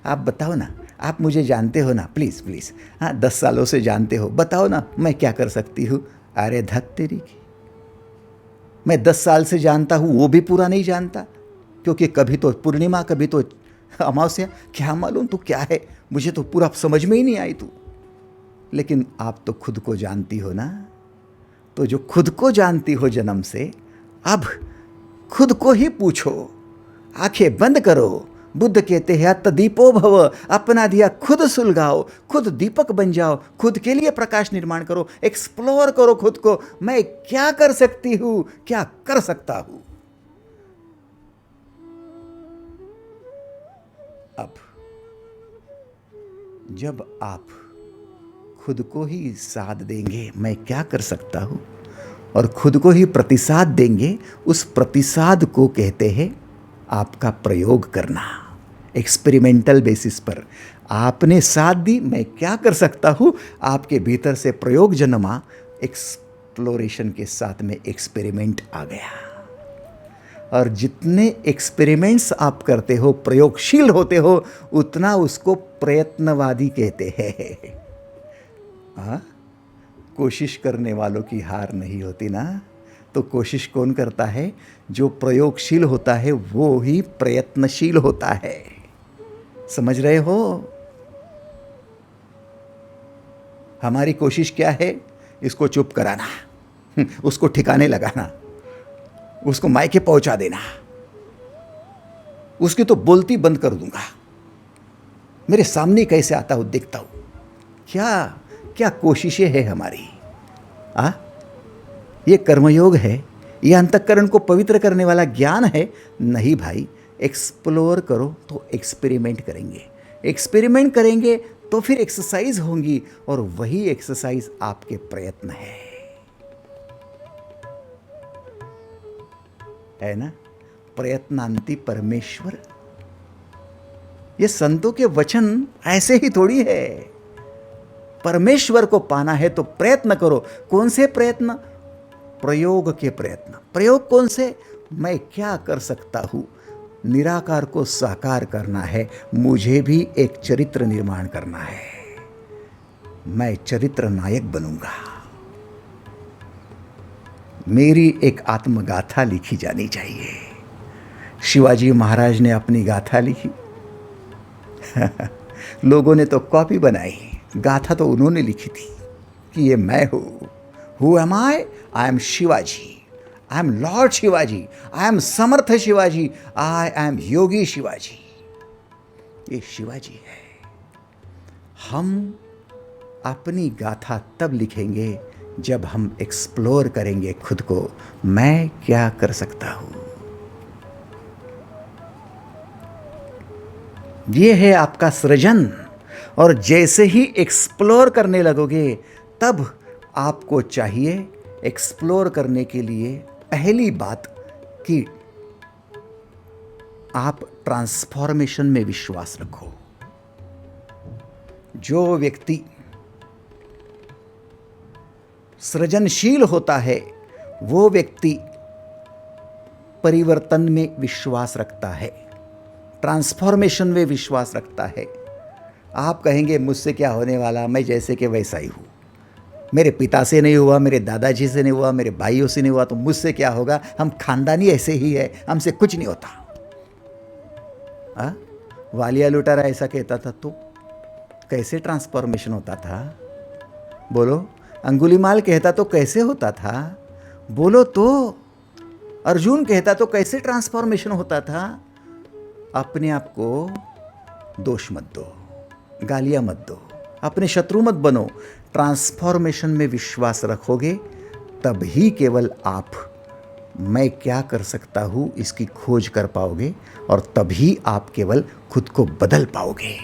आप बताओ ना, आप मुझे जानते हो ना, प्लीज़ प्लीज़, हाँ 10 सालों से जानते हो, बताओ ना मैं क्या कर सकती हूँ। अरे धत तेरी की, मैं 10 साल से जानता हूँ वो भी पूरा नहीं जानता, क्योंकि कभी तो पूर्णिमा कभी तो अमावस्या, क्या मालूम तू क्या है, मुझे तो पूरा समझ में ही नहीं आई तू। लेकिन आप तो खुद को जानती हो ना। तो जो खुद को जानती हो जन्म से, अब खुद को ही पूछो, आंखें बंद करो। बुद्ध कहते हैं अत्तदीपो भव, अपना दिया खुद सुलगाओ, खुद दीपक बन जाओ, खुद के लिए प्रकाश निर्माण करो, एक्सप्लोर करो खुद को। मैं क्या कर सकती हूं, क्या कर सकता हूं। अब जब आप खुद को ही साथ देंगे मैं क्या कर सकता हूं, और खुद को ही प्रतिसाद देंगे, उस प्रतिसाद को कहते हैं आपका प्रयोग करना। एक्सपेरिमेंटल बेसिस पर आपने साथ दी, मैं क्या कर सकता हूँ, आपके भीतर से प्रयोग जन्मा, एक्सप्लोरेशन के साथ में एक्सपेरिमेंट आ गया। और जितने एक्सपेरिमेंट्स आप करते हो, प्रयोगशील होते हो, उतना उसको प्रयत्नवादी कहते हैं। हाँ, कोशिश करने वालों की हार नहीं होती ना। तो कोशिश कौन करता है? जो प्रयोगशील होता है वो ही प्रयत्नशील होता है। समझ रहे हो? हमारी कोशिश क्या है? इसको चुप कराना, उसको ठिकाने लगाना, उसको मायके पहुंचा देना, उसकी तो बोलती बंद कर दूंगा, मेरे सामने कैसे आता हूं देखता हूं। क्या क्या कोशिशें हैं हमारी। ये कर्मयोग है, ये अंतःकरण को पवित्र करने वाला ज्ञान है। नहीं भाई, एक्सप्लोर करो तो एक्सपेरिमेंट करेंगे, एक्सपेरिमेंट करेंगे तो फिर एक्सरसाइज होंगी, और वही एक्सरसाइज आपके प्रयत्न है ना। प्रयत्नांति परमेश्वर, ये संतों के वचन ऐसे ही थोड़ी है। परमेश्वर को पाना है तो प्रयत्न करो। कौन से प्रयत्न? प्रयोग के प्रयत्न। प्रयोग कौन से? मैं क्या कर सकता हूं, निराकार को साकार करना है, मुझे भी एक चरित्र निर्माण करना है, मैं चरित्र नायक बनूंगा, मेरी एक आत्मगाथा लिखी जानी चाहिए। शिवाजी महाराज ने अपनी गाथा लिखी लोगों ने तो कॉपी बनाई, गाथा तो उन्होंने लिखी थी कि ये मैं हूँ। Who am I am Shivaji, I am lord Shivaji, I am Samarth Shivaji, I am yogi Shivaji. ये शिवाजी है। हम अपनी गाथा तब लिखेंगे जब हम एक्सप्लोर करेंगे खुद को, मैं क्या कर सकता हूं। ये है आपका सृजन। और जैसे ही एक्सप्लोर करने लगोगे तब आपको चाहिए एक्सप्लोर करने के लिए पहली बात कि आप ट्रांसफॉर्मेशन में विश्वास रखो। जो व्यक्ति सृजनशील होता है वो व्यक्ति परिवर्तन में विश्वास रखता है, ट्रांसफॉर्मेशन में विश्वास रखता है। आप कहेंगे मुझसे क्या होने वाला, मैं जैसे कि वैसा ही हूँ, मेरे पिता से नहीं हुआ, मेरे दादाजी से नहीं हुआ, मेरे भाइयों से नहीं हुआ, तो मुझसे क्या होगा, हम खानदानी ऐसे ही है, हमसे कुछ नहीं होता। वालिया लुटारा ऐसा कहता था तो कैसे ट्रांसफॉर्मेशन होता था? बोलो। अंगुलीमाल कहता तो कैसे होता था? बोलो तो। अर्जुन कहता तो कैसे ट्रांसफॉर्मेशन होता था? अपने आप को दोष मत दो, गालियां मत दो, अपने शत्रु मत बनो। ट्रांसफॉर्मेशन में विश्वास रखोगे तभी केवल आप मैं क्या कर सकता हूं इसकी खोज कर पाओगे, और तभी आप केवल खुद को बदल पाओगे,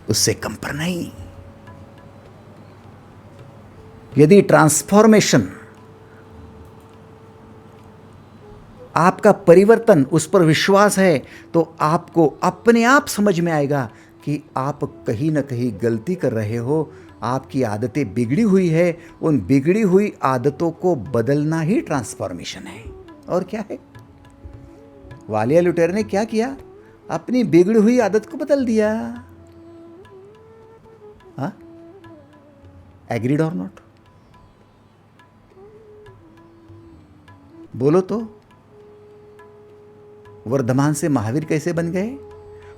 उससे कम पर नहीं। यदि ट्रांसफॉर्मेशन, आपका परिवर्तन, उस पर विश्वास है तो आपको अपने आप समझ में आएगा कि आप कहीं ना कहीं गलती कर रहे हो, आपकी आदतें बिगड़ी हुई है। उन बिगड़ी हुई आदतों को बदलना ही ट्रांसफॉर्मेशन है। और क्या है? वालिया लुटेरे ने क्या किया? अपनी बिगड़ी हुई आदत को बदल दिया। एग्रीड और नॉट? बोलो तो। वर्धमान से महावीर कैसे बन गए?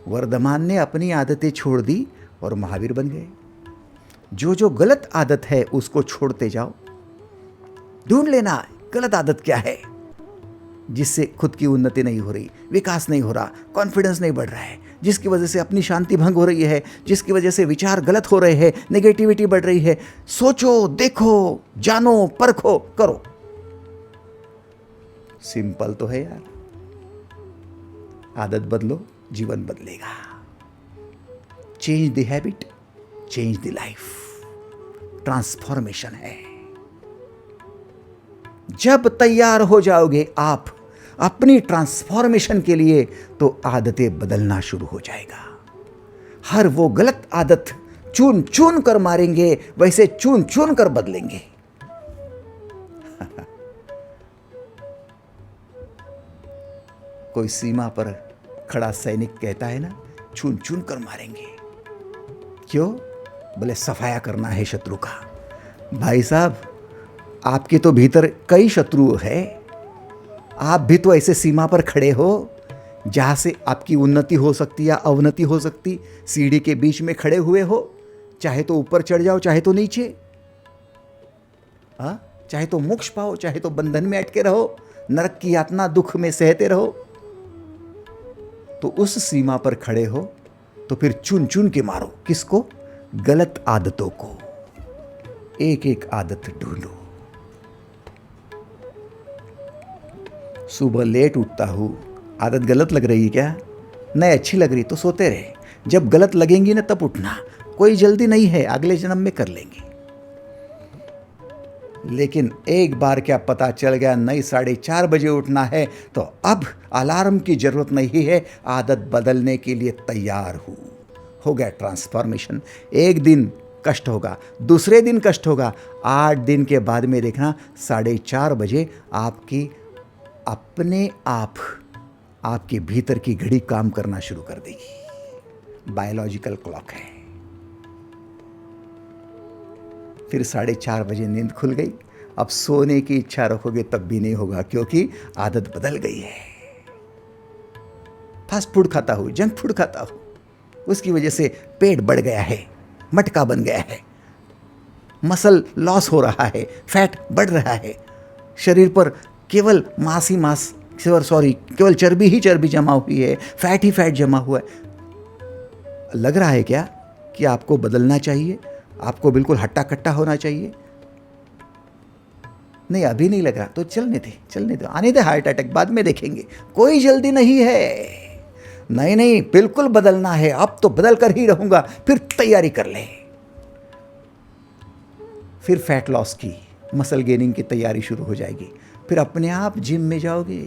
वर्धमान ने अपनी आदतें छोड़ दी और महावीर बन गए। जो जो गलत आदत है उसको छोड़ते जाओ, ढूंढ लेना गलत आदत क्या है जिससे खुद की उन्नति नहीं हो रही, विकास नहीं हो रहा, कॉन्फिडेंस नहीं बढ़ रहा है, जिसकी वजह से अपनी शांति भंग हो रही है, जिसकी वजह से विचार गलत हो रहे हैं, नेगेटिविटी बढ़ रही है। सोचो, देखो, जानो, परखो, करो। सिंपल तो है यार। आदत बदलो, जीवन बदलेगा। Change the habit, change the life. Transformation है। जब तैयार हो जाओगे आप अपनी ट्रांसफॉर्मेशन के लिए तो आदतें बदलना शुरू हो जाएगा। हर वो गलत आदत चुन चुन कर मारेंगे, वैसे चुन चुन कर बदलेंगे। कोई सीमा पर खड़ा सैनिक कहता है ना, चुन चुन कर मारेंगे। क्यों? बोले सफाया करना है शत्रु का। भाई साहब, आपके तो भीतर कई शत्रु है। आप भी तो ऐसे सीमा पर खड़े हो जहां से आपकी उन्नति हो सकती या अवनति हो सकती। सीढ़ी के बीच में खड़े हुए हो, चाहे तो ऊपर चढ़ जाओ, चाहे तो नीचे। चाहे तो मोक्ष पाओ, चाहे तो बंधन में अटके रहो, नरक की यातना दुख में सहते रहो। तो उस सीमा पर खड़े हो तो फिर चुन चुन के मारो। किसको? गलत आदतों को। एक एक आदत ढूंढो। सुबह लेट उठता हूं, आदत गलत लग रही है क्या? नहीं, अच्छी लग रही तो सोते रहे। जब गलत लगेंगी ना तब उठना। कोई जल्दी नहीं है, अगले जन्म में कर लेंगे। लेकिन एक बार क्या पता चल गया नहीं 4:30 बजे उठना है, तो अब अलार्म की जरूरत नहीं है, आदत बदलने के लिए तैयार हूं। हो गया ट्रांसफॉर्मेशन। एक दिन कष्ट होगा, दूसरे दिन कष्ट होगा, 8 दिन के बाद में देखना 4:30 बजे आपकी अपने आप आपके भीतर की घड़ी काम करना शुरू कर देगी। बायोलॉजिकल क्लॉक है। फिर 4:30 बजे नींद खुल गई। अब सोने की इच्छा रखोगे तब भी नहीं होगा, क्योंकि आदत बदल गई है। फास्ट फूड खाता हूं, जंक फूड खाता हूं, उसकी वजह से पेट बढ़ गया है, मटका बन गया है। मसल लॉस हो रहा है, फैट बढ़ रहा है, शरीर पर केवल मांस ही मांस, केवल चर्बी ही चर्बी जमा हुई है, फैट ही फैट जमा हुआ है, लग रहा है क्या कि आपको बदलना चाहिए, आपको बिल्कुल हट्टा कट्टा होना चाहिए? नहीं, अभी नहीं लग रहा तो चलने दे, आने दे हार्ट अटैक, बाद में देखेंगे, कोई जल्दी नहीं है। नहीं, बिल्कुल बदलना है, अब तो बदल कर ही रहूंगा। फिर तैयारी कर ले, फिर फैट लॉस की, मसल गेनिंग की तैयारी शुरू हो जाएगी। फिर अपने आप जिम में जाओगे,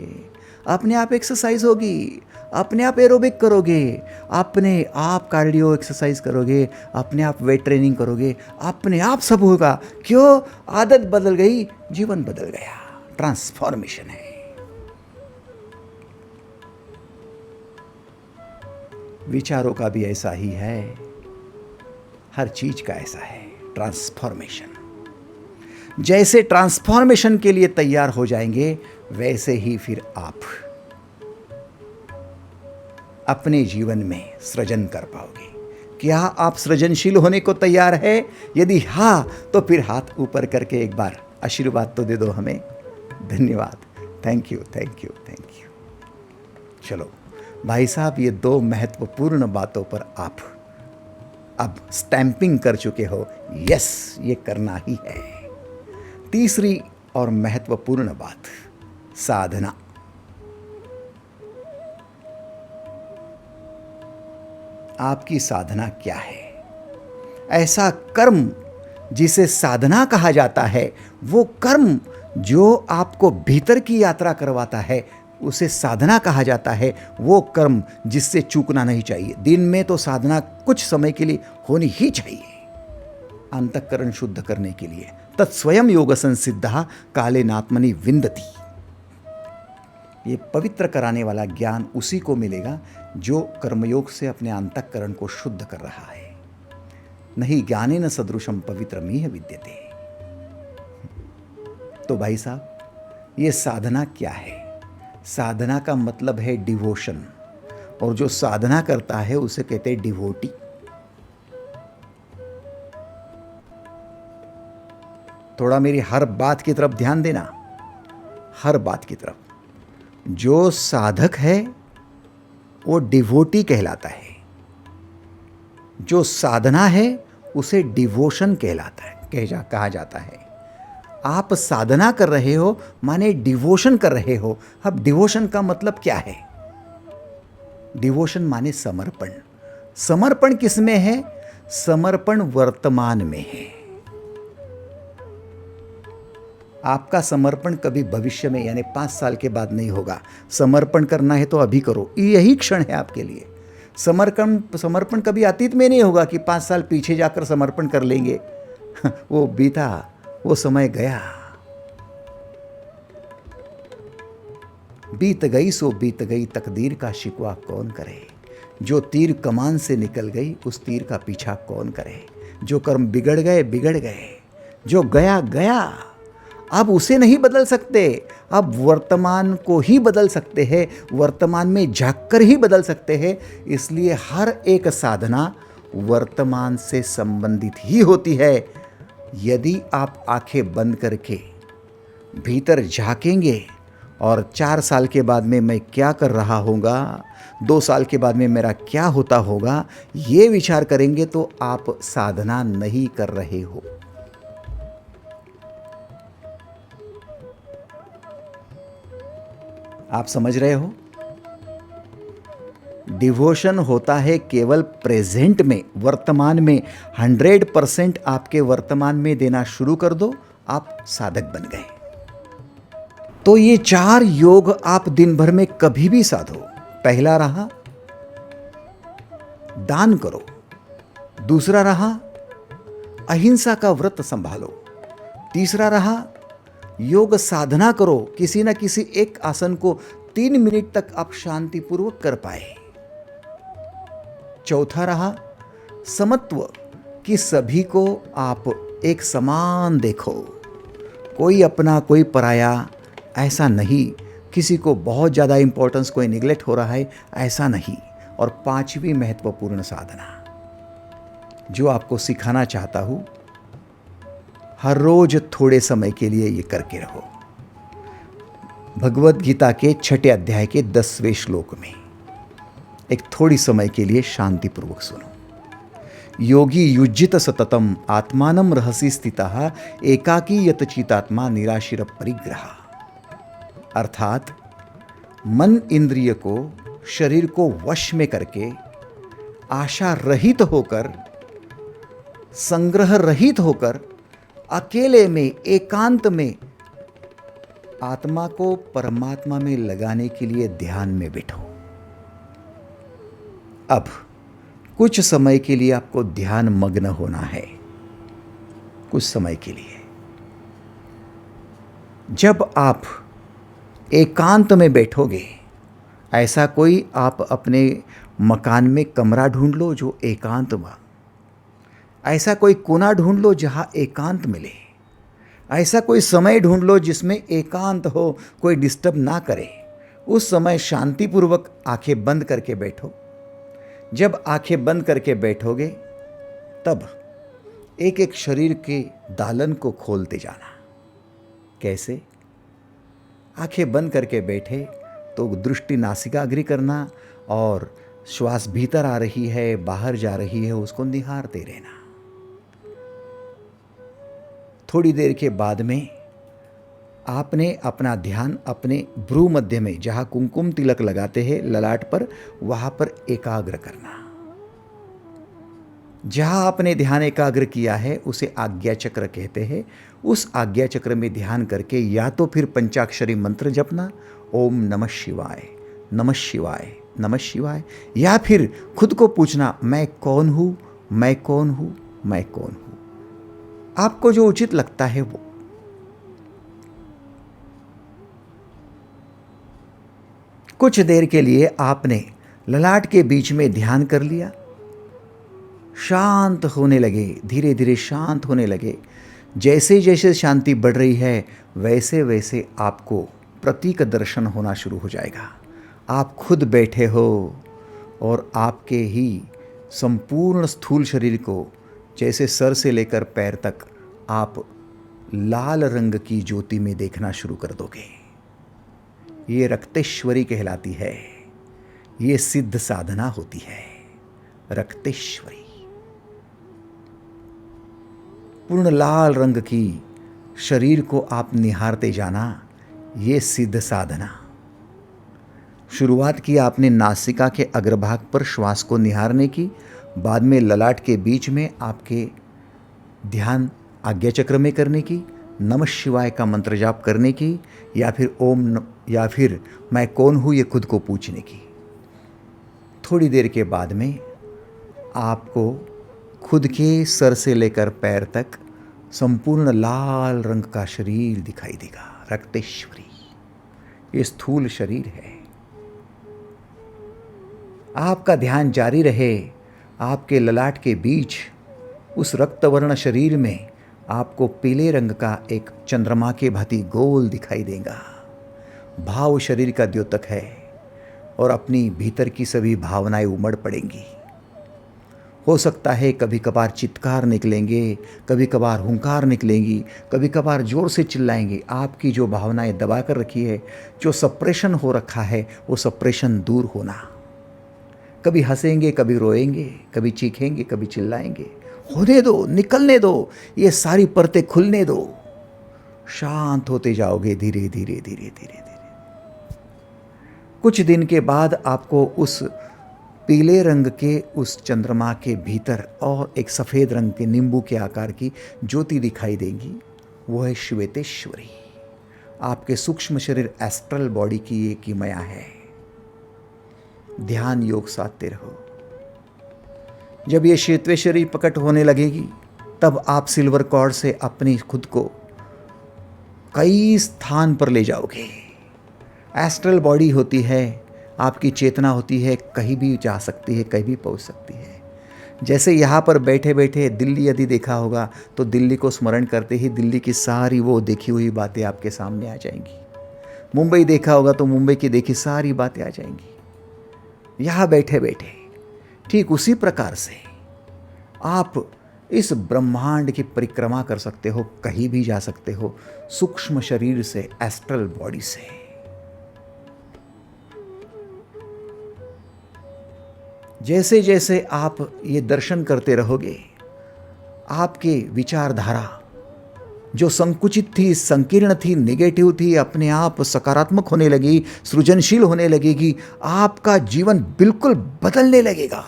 अपने आप एक्सरसाइज होगी, अपने आप एरोबिक करोगे, अपने आप कार्डियो एक्सरसाइज करोगे, अपने आप वेट ट्रेनिंग करोगे, अपने आप सब होगा। क्यों? आदत बदल गई, जीवन बदल गया। ट्रांसफॉर्मेशन है। विचारों का भी ऐसा ही है, हर चीज का ऐसा है, ट्रांसफॉर्मेशन। जैसे ट्रांसफॉर्मेशन के लिए तैयार हो जाएंगे, वैसे ही फिर आप अपने जीवन में सृजन कर पाओगे। क्या आप सृजनशील होने को तैयार है? यदि हाँ, तो फिर हाथ ऊपर करके एक बार आशीर्वाद तो दे दो हमें। धन्यवाद, थैंक यू। चलो भाई साहब, ये 2 महत्वपूर्ण बातों पर आप अब स्टैंपिंग कर चुके हो, यस, ये करना ही है। तीसरी और महत्वपूर्ण बात, साधना। आपकी साधना क्या है? ऐसा कर्म जिसे साधना कहा जाता है, वो कर्म जो आपको भीतर की यात्रा करवाता है, उसे साधना कहा जाता है। वो कर्म जिससे चूकना नहीं चाहिए। दिन में तो साधना कुछ समय के लिए होनी ही चाहिए, अंतःकरण शुद्ध करने के लिए। तत्स्वयं योग संसिद्धा कालेनात्मनि विन्दति। ये पवित्र कराने वाला ज्ञान उसी को मिलेगा जो कर्मयोग से अपने अंतःकरण को शुद्ध कर रहा है। नहीं ज्ञानेन सदृशम पवित्रमिह विद्यते। तो भाई साहब, ये साधना क्या है? साधना का मतलब है डिवोशन, और जो साधना करता है उसे कहते हैं डिवोटी। थोड़ा मेरी हर बात की तरफ ध्यान देना, हर बात की तरफ। जो साधक है वो डिवोटी कहलाता है, जो साधना है उसे डिवोशन कहलाता है, कहा जाता है। आप साधना कर रहे हो माने डिवोशन कर रहे हो। अब डिवोशन का मतलब क्या है? डिवोशन माने समर्पण। समर्पण किसमें है? समर्पण वर्तमान में है। आपका समर्पण कभी भविष्य में यानी 5 साल के बाद नहीं होगा। समर्पण करना है तो अभी करो, यही क्षण है आपके लिए। समर्पण कभी अतीत में नहीं होगा कि 5 साल पीछे जाकर समर्पण कर लेंगे। वो बीता, वो समय गया। बीत गई सो बीत गई, तकदीर का शिकवा कौन करे। जो तीर कमान से निकल गई, उस तीर का पीछा कौन करे। जो कर्म बिगड़ गए बिगड़ गए, जो गया गया। अब उसे नहीं बदल सकते, अब वर्तमान को ही बदल सकते हैं, वर्तमान में झांककर ही बदल सकते हैं। इसलिए हर एक साधना वर्तमान से संबंधित ही होती है। यदि आप आंखें बंद करके भीतर झांकेंगे और 4 साल के बाद में मैं क्या कर रहा होगा, 2 साल के बाद में मेरा क्या होता होगा, ये विचार करेंगे तो आप साधना नहीं कर रहे हो। आप समझ रहे हो? डिवोशन होता है केवल प्रेजेंट में, वर्तमान में। 100% आपके वर्तमान में देना शुरू कर दो, आप साधक बन गए। तो ये 4 योग आप दिन भर में कभी भी साधो। पहला रहा दान करो, दूसरा रहा अहिंसा का व्रत संभालो, तीसरा रहा योग साधना करो, किसी न किसी एक आसन को 3 मिनट तक आप शांतिपूर्वक कर पाए। चौथा रहा समत्व, कि सभी को आप एक समान देखो, कोई अपना कोई पराया, ऐसा नहीं। किसी को बहुत ज़्यादा इंपॉर्टेंस, कोई निगलेक्ट हो रहा है, ऐसा नहीं। और 5वीं महत्वपूर्ण साधना जो आपको सिखाना चाहता हूँ, हर रोज थोड़े समय के लिए ये करके रहो। भगवत गीता के 6 अध्याय के 10वें श्लोक में एक थोड़ी समय के लिए शांतिपूर्वक सुनो। योगी युज्जित सततम आत्मानं रहसि स्थितः एकाकी यत चितात्मा निराशिर परिग्रह। अर्थात मन इंद्रिय को, शरीर को वश में करके, आशा रहित होकर, संग्रह रहित होकर, अकेले में, एकांत में आत्मा को परमात्मा में लगाने के लिए ध्यान में बैठो। अब कुछ समय के लिए आपको ध्यान मग्न होना है, कुछ समय के लिए। जब आप एकांत में बैठोगे, ऐसा कोई आप अपने मकान में कमरा ढूंढ लो जो एकांत में, ऐसा कोई कोना ढूंढ लो जहां एकांत मिले, ऐसा कोई समय ढूंढ लो जिसमें एकांत हो, कोई डिस्टर्ब ना करे। उस समय शांतिपूर्वक आंखें बंद करके बैठो। जब आंखें बंद करके बैठोगे तब एक एक शरीर के दालन को खोलते जाना। कैसे? आंखें बंद करके बैठे तो दृष्टि नासिकाग्र करना और श्वास भीतर आ रही है, बाहर जा रही है, उसको निहारते रहना। थोड़ी देर के बाद में आपने अपना ध्यान अपने भ्रू मध्य में, जहां कुमकुम तिलक लगाते हैं ललाट पर, वहां पर एकाग्र करना। जहां आपने ध्यान एकाग्र किया है उसे आज्ञा चक्र कहते हैं। उस आज्ञा चक्र में ध्यान करके या तो फिर पंचाक्षरी मंत्र जपना, ओम नमः शिवाय, नमः शिवाय, नमः शिवाय, या फिर खुद को पूछना, मैं कौन हूं, मैं कौन हूं, मैं कौन हूं। आपको जो उचित लगता है वो। कुछ देर के लिए आपने ललाट के बीच में ध्यान कर लिया, शांत होने लगे, धीरे धीरे शांत होने लगे। जैसे जैसे शांति बढ़ रही है वैसे वैसे आपको प्रतीक दर्शन होना शुरू हो जाएगा। आप खुद बैठे हो और आपके ही संपूर्ण स्थूल शरीर को, जैसे सर से लेकर पैर तक, आप लाल रंग की ज्योति में देखना शुरू कर दोगे। ये रक्तेश्वरी कहलाती है। ये सिद्ध साधना होती है, रक्तेश्वरी। पूर्ण लाल रंग की शरीर को आप निहारते जाना, ये सिद्ध साधना। शुरुआत की आपने नासिका के अग्रभाग पर श्वास को निहारने की, बाद में ललाट के बीच में आपके ध्यान आज्ञा चक्र में करने की, नमः शिवाय का मंत्र जाप करने की, या फिर मैं कौन हूँ ये खुद को पूछने की। थोड़ी देर के बाद में आपको खुद के सर से लेकर पैर तक संपूर्ण लाल रंग का शरीर दिखाई देगा, रक्तेश्वरी। ये स्थूल शरीर है। आपका ध्यान जारी रहे। आपके ललाट के बीच उस रक्तवर्ण शरीर में आपको पीले रंग का एक चंद्रमा के भांति गोल दिखाई देगा। भाव शरीर का द्योतक है और अपनी भीतर की सभी भावनाएं उमड़ पड़ेंगी। हो सकता है कभी कभार चित्कार निकलेंगे, कभी कभार हुंकार निकलेंगी, कभी कभार जोर से चिल्लाएंगे। आपकी जो भावनाएं दबा कर रखी है, जो सप्रेशन हो रखा है, वो सप्रेशन दूर होना। कभी हंसेंगे, कभी रोएंगे, कभी चीखेंगे, कभी चिल्लाएंगे। होने दो, निकलने दो, ये सारी परतें खुलने दो। शांत होते जाओगे धीरे धीरे धीरे धीरे धीरे। कुछ दिन के बाद आपको उस पीले रंग के उस चंद्रमा के भीतर और एक सफ़ेद रंग के नींबू के आकार की ज्योति दिखाई देगी। वो है श्वेतेश्वरी। आपके सूक्ष्म शरीर एस्ट्रल बॉडी की ये किमया है। ध्यान योग साधते रहो। जब ये श्वेतेश्वरी प्रकट होने लगेगी तब आप सिल्वर कॉर्ड से अपनी खुद को कई स्थान पर ले जाओगे। एस्ट्रल बॉडी होती है, आपकी चेतना होती है, कहीं भी जा सकती है, कहीं भी पहुंच सकती है। जैसे यहाँ पर बैठे बैठे दिल्ली यदि देखा होगा तो दिल्ली को स्मरण करते ही दिल्ली की सारी वो देखी हुई बातें आपके सामने आ जाएंगी। मुंबई देखा होगा तो मुंबई की देखी सारी बातें आ जाएंगी यहाँ बैठे बैठे। ठीक उसी प्रकार से आप इस ब्रह्मांड की परिक्रमा कर सकते हो, कहीं भी जा सकते हो, सूक्ष्म शरीर से, एस्ट्रल बॉडी से। जैसे जैसे आप ये दर्शन करते रहोगे, आपके विचारधारा जो संकुचित थी, संकीर्ण थी, नेगेटिव थी, अपने आप सकारात्मक होने लगी, सृजनशील होने लगेगी। आपका जीवन बिल्कुल बदलने लगेगा।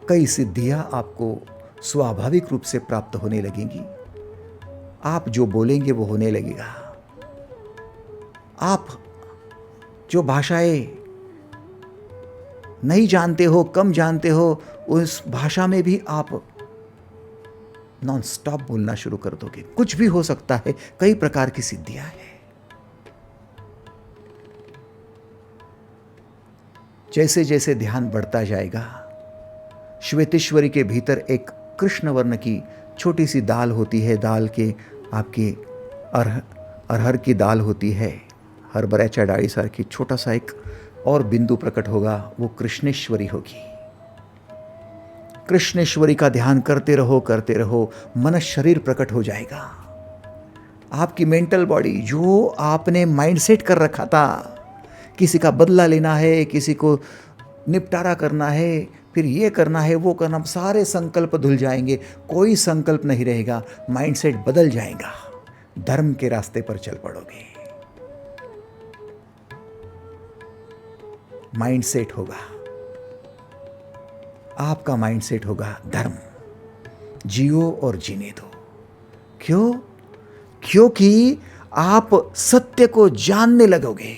कई सिद्धियां आपको स्वाभाविक रूप से प्राप्त होने लगेंगी। आप जो बोलेंगे वो होने लगेगा। आप जो भाषाएं नहीं जानते हो, कम जानते हो, उस भाषा में भी आप नॉन स्टॉप बोलना शुरू कर दोगे। कुछ भी हो सकता है, कई प्रकार की सिद्धियां हैं। जैसे जैसे ध्यान बढ़ता जाएगा, श्वेतेश्वरी के भीतर एक कृष्ण वर्ण की छोटी सी दाल होती है। दाल के आपके अरहर की दाल होती है, हरभऱ्याच्या डाळीसारखी छोटा सा एक और बिंदु प्रकट होगा, वो कृष्णेश्वरी होगी। कृष्णेश्वरी का ध्यान करते रहो, मन शरीर प्रकट हो जाएगा। आपकी मेंटल बॉडी, जो आपने माइंडसेट कर रखा था, किसी का बदला लेना है, किसी को निपटारा करना है, फिर ये करना है, वो करना, सारे संकल्प धुल जाएंगे। कोई संकल्प नहीं रहेगा, माइंडसेट बदल जाएगा। धर्म के रास्ते पर चल पड़ोगे। माइंडसेट होगा, आपका माइंडसेट होगा धर्म, जियो और जीने दो। क्यों? क्योंकि आप सत्य को जानने लगोगे।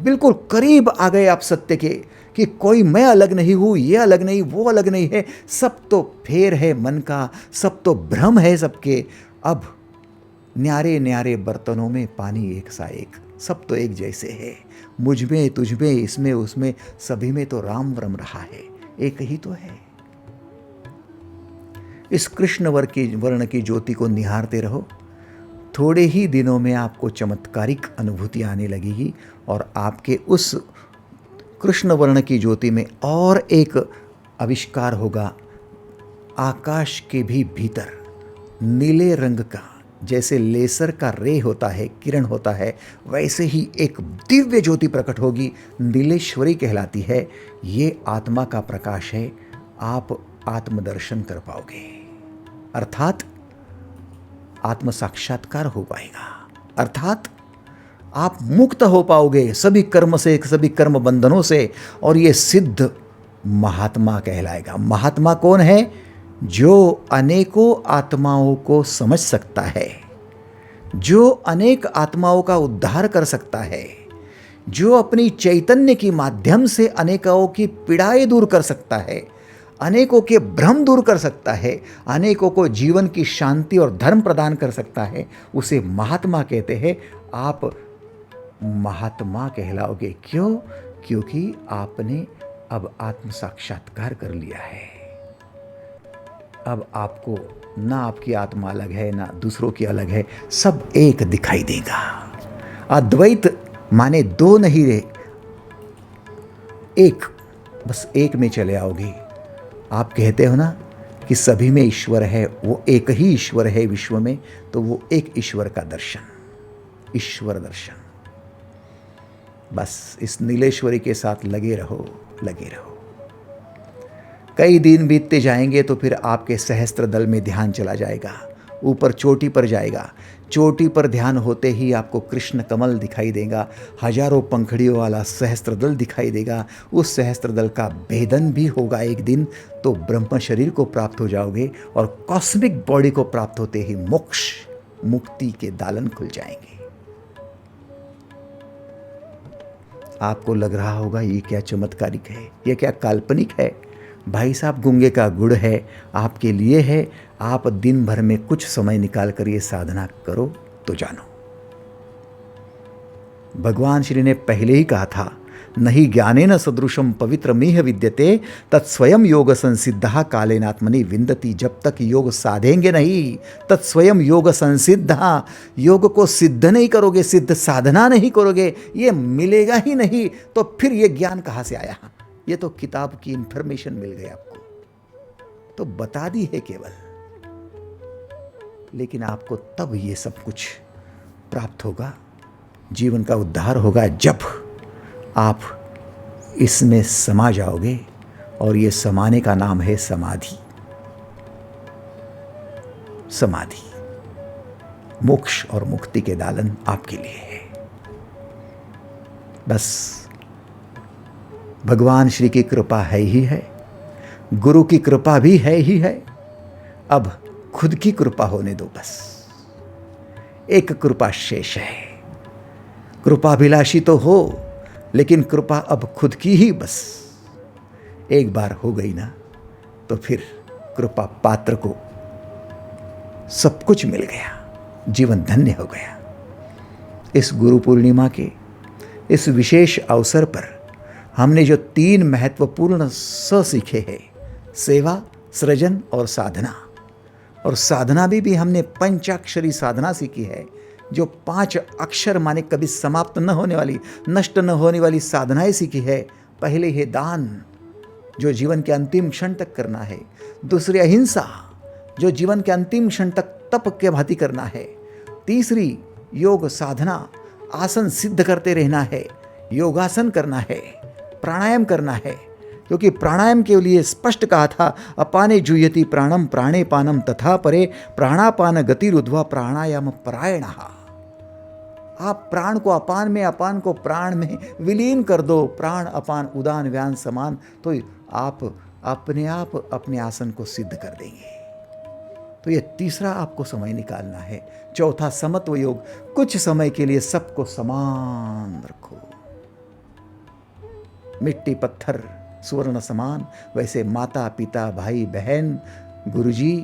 बिल्कुल करीब आ गए आप सत्य के, कि कोई मैं अलग नहीं हूं, ये अलग नहीं, वो अलग नहीं है, सब तो फेर है मन का, सब तो भ्रम है सबके। अब न्यारे न्यारे बर्तनों में पानी एक सा एक, सब तो एक जैसे है। मुझ में, तुझ में, इसमें, उसमें, सभी में तो राम रम रहा है, एक ही तो है। इस कृष्ण वर्ण की ज्योति को निहारते रहो। थोड़े ही दिनों में आपको चमत्कारिक अनुभूति आने लगेगी और आपके उस कृष्ण वर्ण की ज्योति में और एक आविष्कार होगा। आकाश के भी भीतर नीले रंग का, जैसे लेसर का रे होता है, किरण होता है, वैसे ही एक दिव्य ज्योति प्रकट होगी। नीलेश्वरी कहलाती है। ये आत्मा का प्रकाश है। आप आत्मदर्शन कर पाओगे, अर्थात आत्म साक्षात्कार हो पाएगा, अर्थात आप मुक्त हो पाओगे सभी कर्म से, सभी कर्म बंधनों से। और ये सिद्ध महात्मा कहलाएगा। महात्मा कौन है? जो अनेकों आत्माओं को समझ सकता है, जो अनेक आत्माओं का उद्धार कर सकता है, जो अपनी चैतन्य के माध्यम से अनेकों की पीड़ाएं दूर कर सकता है, अनेकों के भ्रम दूर कर सकता है, अनेकों को जीवन की शांति और धर्म प्रदान कर सकता है, उसे महात्मा कहते हैं। आप महात्मा कहलाओगे। क्यों? क्योंकि आपने अब आत्म साक्षात्कार कर लिया है। अब आपको ना आपकी आत्मा अलग है, ना दूसरों की अलग है, सब एक दिखाई देगा। अद्वैत माने दो नहीं रहे, एक, बस एक में चले आओगे। आप कहते हो ना कि सभी में ईश्वर है, वो एक ही ईश्वर है विश्व में, तो वो एक ईश्वर का दर्शन, ईश्वर दर्शन। बस इस नीलेश्वरी के साथ लगे रहो, लगे रहो। कई दिन बीतते जाएंगे तो फिर आपके सहस्त्र दल में ध्यान चला जाएगा, ऊपर चोटी पर जाएगा। चोटी पर ध्यान होते ही आपको कृष्ण कमल दिखाई देगा, हजारों पंखड़ियों वाला सहस्त्र दल दिखाई देगा। उस सहस्त्र दल का भेदन भी होगा एक दिन, तो ब्रह्म शरीर को प्राप्त हो जाओगे और कॉस्मिक बॉडी को प्राप्त होते ही मोक्ष, मुक्ति के दालन खुल जाएंगे। आपको लग रहा होगा ये क्या चमत्कारिक है, ये क्या काल्पनिक है। भाई साहब, गूंगे का गुड़ है, आपके लिए है। आप दिन भर में कुछ समय निकाल कर ये साधना करो तो जानो। भगवान श्री ने पहले ही कहा था, नहीं ज्ञानेन सदृशम पवित्रमिह विद्यते तत्स्वयं योग संसिद्धा कालेनात्मनि विन्दति। जब तक योग साधेंगे नहीं तत्स्वयं योग संसिद्धा, योग को सिद्ध नहीं करोगे, सिद्ध साधना नहीं करोगे, ये मिलेगा ही नहीं, तो फिर ये ज्ञान कहाँ से आया? ये तो किताब की इंफॉर्मेशन मिल गई आपको, तो बता दी है केवल, लेकिन आपको तब ये सब कुछ प्राप्त होगा, जीवन का उद्धार होगा, जब आप इसमें समा जाओगे। और ये समाने का नाम है समाधि। समाधि मोक्ष और मुक्ति के दालन आपके लिए है। बस भगवान श्री की कृपा है ही है, गुरु की कृपा भी है ही है, अब खुद की कृपा होने दो। बस एक कृपा शेष है। कृपाभिलाषी तो हो, लेकिन कृपा अब खुद की ही बस एक बार हो गई ना, तो फिर कृपा पात्र को सब कुछ मिल गया, जीवन धन्य हो गया। इस गुरु पूर्णिमा के इस विशेष अवसर पर हमने जो 3 महत्वपूर्ण स सीखे हैं, सेवा, सृजन और साधना। और साधना भी हमने पंचाक्षरी साधना सीखी है, जो 5 अक्षर माने कभी समाप्त न होने वाली, नष्ट न होने वाली साधनाएं सीखी है। पहले है दान, जो जीवन के अंतिम क्षण तक करना है। दूसरी अहिंसा, जो जीवन के अंतिम क्षण तक तप के भांति करना है। तीसरी योग साधना, आसन सिद्ध करते रहना है, योगासन करना है, प्राणायाम करना है, क्योंकि प्राणायाम के लिए स्पष्ट कहा था, अपाने जुह्यति प्राणम प्राणे पानम तथा परे प्राणापान गतिरुध्वा प्राणायाम परायणः। आप प्राण को अपान में, अपान को प्राण में विलीन कर दो, प्राण अपान उदान व्यान समान, तो आप अपने आप अपने आसन को सिद्ध कर देंगे। तो ये तीसरा आपको समय निकालना है। चौथा समत्व योग, कुछ समय के लिए सबको समान रखो। मिट्टी पत्थर सुवर्ण समान, वैसे माता पिता भाई बहन गुरुजी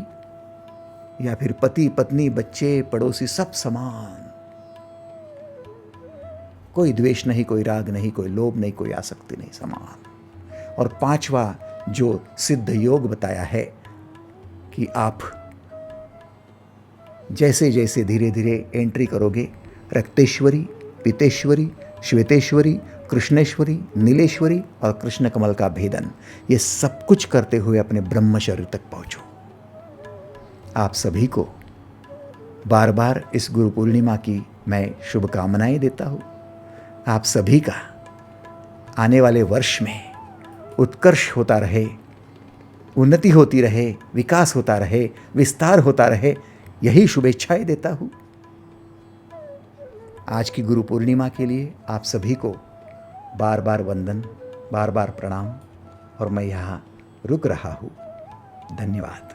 या फिर पति पत्नी बच्चे पड़ोसी सब समान। कोई द्वेष नहीं, कोई राग नहीं, कोई लोभ नहीं, कोई आसक्ति नहीं, समान। और 5वां जो सिद्ध योग बताया है कि आप जैसे जैसे धीरे धीरे एंट्री करोगे, रक्तेश्वरी, पीतेश्वरी, श्वेतेश्वरी, कृष्णेश्वरी, नीलेश्वरी और कृष्ण कमल का भेदन, ये सब कुछ करते हुए अपने ब्रह्म शरीर तक पहुंचो। आप सभी को बार बार इस गुरु पूर्णिमा की मैं शुभकामनाएं देता हूँ। आप सभी का आने वाले वर्ष में उत्कर्ष होता रहे, उन्नति होती रहे, विकास होता रहे, विस्तार होता रहे, यही शुभेच्छाएं देता हूँ। आज की गुरु पूर्णिमा के लिए आप सभी को बार बार वंदन, बार बार प्रणाम, और मैं यहाँ रुक रहा हूँ। धन्यवाद।